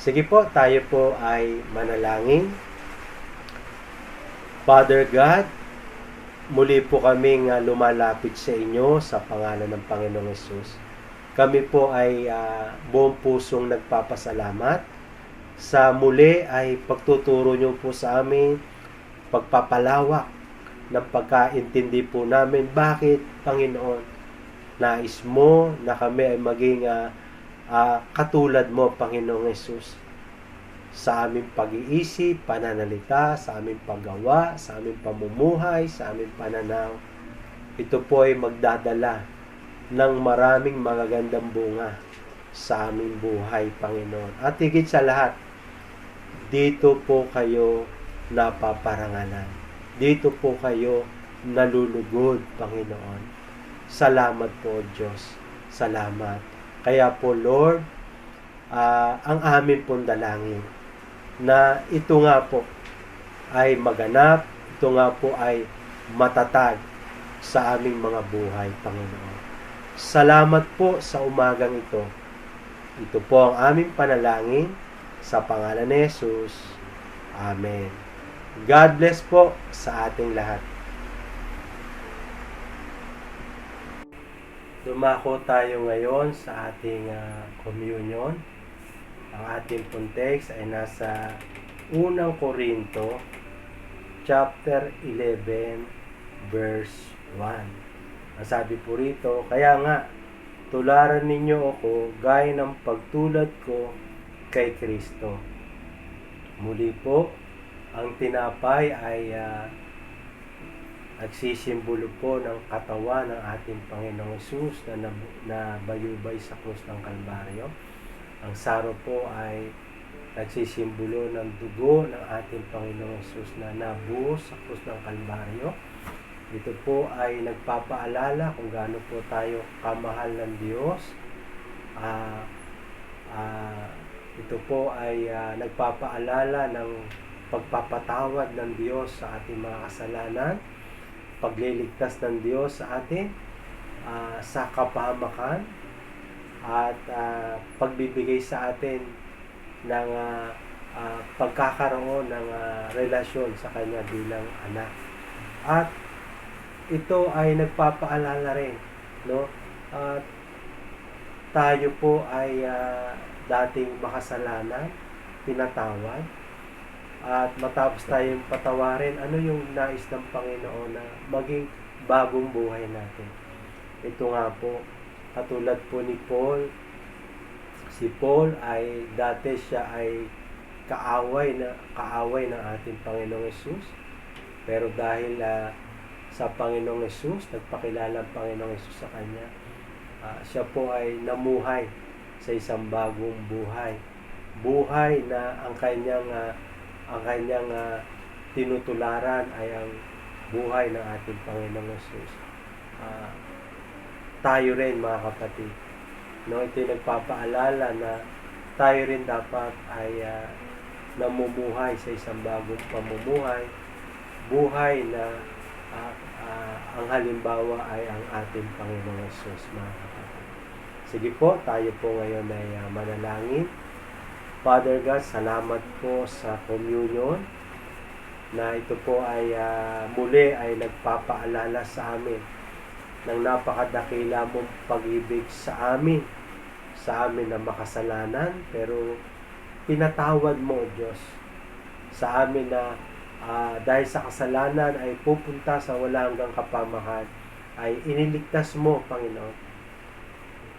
Sige po, tayo po ay manalangin. Father God, muli po kaming lumalapit sa inyo sa pangalan ng Panginoong Hesus. Kami po ay buong pusong nagpapasalamat sa muli ay pagtuturo niyo po sa amin, pagpapalawak ng pagkaintindi po namin bakit, Panginoon, nais mo na kami ay maging katulad mo, Panginoong Hesus, sa aming pag-iisip, pananalita, sa aming paggawa, sa aming pamumuhay, sa aming pananaw. Ito po ay magdadala ng maraming magagandang bunga sa aming buhay, Panginoon. At higit sa lahat, dito po kayo napaparangalan. Dito po kayo nalulugod, Panginoon. Salamat po, Diyos. Salamat. Kaya po, Lord, ang amin pong dalangin na ito nga po ay maganap, ito nga po ay matatag sa aming mga buhay, Panginoon. Salamat po sa umagang ito. Ito po ang aming panalangin sa pangalan ni Jesus. Amen. God bless po sa ating lahat. Dumako tayo ngayon sa ating communion. Ang ating pong text ay nasa 1 Corinto chapter 11 verse 1. Ang sabi po rito, kaya nga, tularan ninyo ako gaya ng pagtulad ko kay Kristo. Muli po, ang tinapay ay nagsisimbolo po ng katawan ng ating Panginoong Hesus na bayubay sa krus ng Kalbaryo. Ang saro po ay nagsisimbolo ng dugo ng ating Panginoong Hesus na nabuhos sa krus ng Kalbaryo. Ito po ay nagpapaalala kung gaano po tayo kamahal ng Diyos. Ito po ay nagpapaalala ng pagpapatawad ng Diyos sa ating mga kasalanan, pagliligtas ng Diyos sa atin sa kapahamakan, at pagbibigay sa atin ng pagkakaroon ng relasyon sa Kanya bilang anak. At ito ay nagpapaalala rin, no? Tayo po ay dating makasalanan, pinatawad, at matapos tayong patawarin, ano yung nais ng Panginoon na maging bagong buhay natin. Ito nga po, katulad po ni Paul, si Paul ay dati siya ay kaaway ng ating Panginoong Hesus, pero dahil sa Panginoong Hesus, nagpakilala ang Panginoong Hesus sa kanya, siya po ay namuhay sa isang bagong buhay. Buhay na ang kanyang tinutularan ay ang buhay ng ating Panginoong Hesus. Tayo rin, mga kapatid, no, ito yung nagpapaalala na tayo rin dapat ay namumuhay sa isang bagong pamumuhay, buhay na ang halimbawa ay ang ating Panginoong Hesus, mga kapatid. Sige po, tayo po ngayon ay manalangin. Father God, salamat po sa communion na ito po ay muli ay nagpapaalala sa amin ng napakadakila mong pag-ibig sa amin na makasalanan, pero pinatawad mo, Diyos, sa amin na dahil sa kasalanan ay pupunta sa wala hanggang kapamakan, ay iniligtas mo, Panginoon.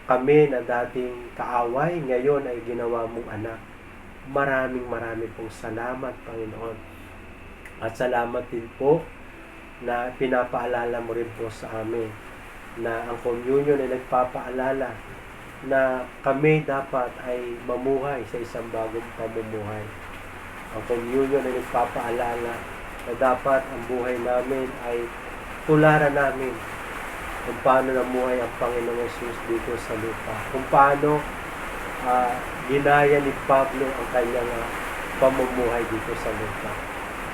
Kami na dating kaaway, ngayon ay ginawa mong anak. Maraming pong salamat, Panginoon. At salamat din po na pinapaalala mo rin po sa amin na ang communion ay nagpapaalala na kami dapat ay mamuhay sa isang bagong pamumuhay. Ang communion ay nagpapaalala na dapat ang buhay namin ay tularan namin kung paano namuhay ang Panginoong Hesus dito sa lupa. Kung paano ginaya ni Pablo ang kanyang pamumuhay dito sa lupa.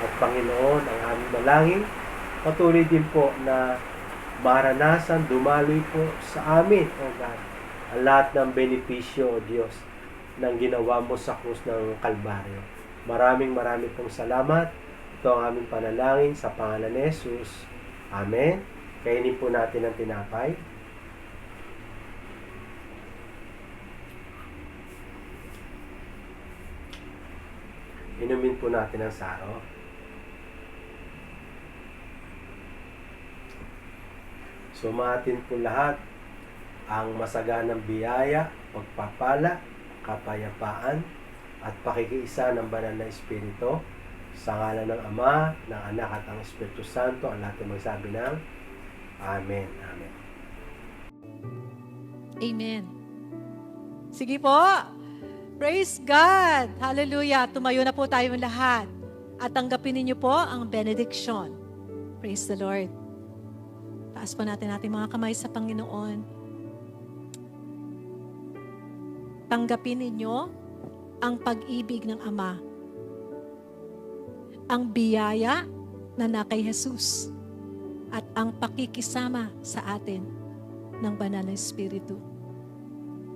At Panginoon, ang aming dalangin, patuloy din po na maranasan, dumaloy po sa amin, O God, ang lahat ng benepisyo, O Diyos, ng ginawa mo sa krus ng Kalbaryo. Maraming pong salamat. Ito ang aming panalangin sa pangalan ni Jesus. Amen. Kainin po natin ang tinapay. Inumin po natin ang saro. Sumatin po lahat ang masaganang biyaya, pagpapala, kapayapaan, at pakikiisa ng banal na Espiritu sa ngalan ng Ama, ng Anak at ang Espiritu Santo. Ang lahat ay magsabi ng Amen. Amen. Amen. Sige po. Praise God. Hallelujah. Tumayo na po tayong lahat. At tanggapin ninyo po ang benediction. Praise the Lord. Taas po natin ating mga kamay sa Panginoon. Tanggapin ninyo ang pag-ibig ng Ama. Ang biyaya na kay Jesus. At ang pakikisama sa atin ng Banal na Espiritu.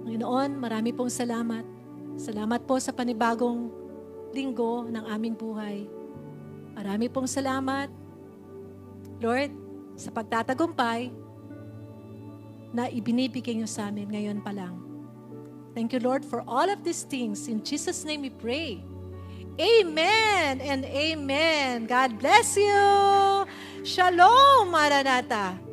Panginoon, marami pong salamat. Salamat po sa panibagong linggo ng aming buhay. Marami pong salamat, Lord, sa pagtatagumpay na ibinibigay niyo sa amin ngayon pa lang. Thank you, Lord, for all of these things. In Jesus' name we pray. Amen and amen. God bless you. Shalom, Maranatha.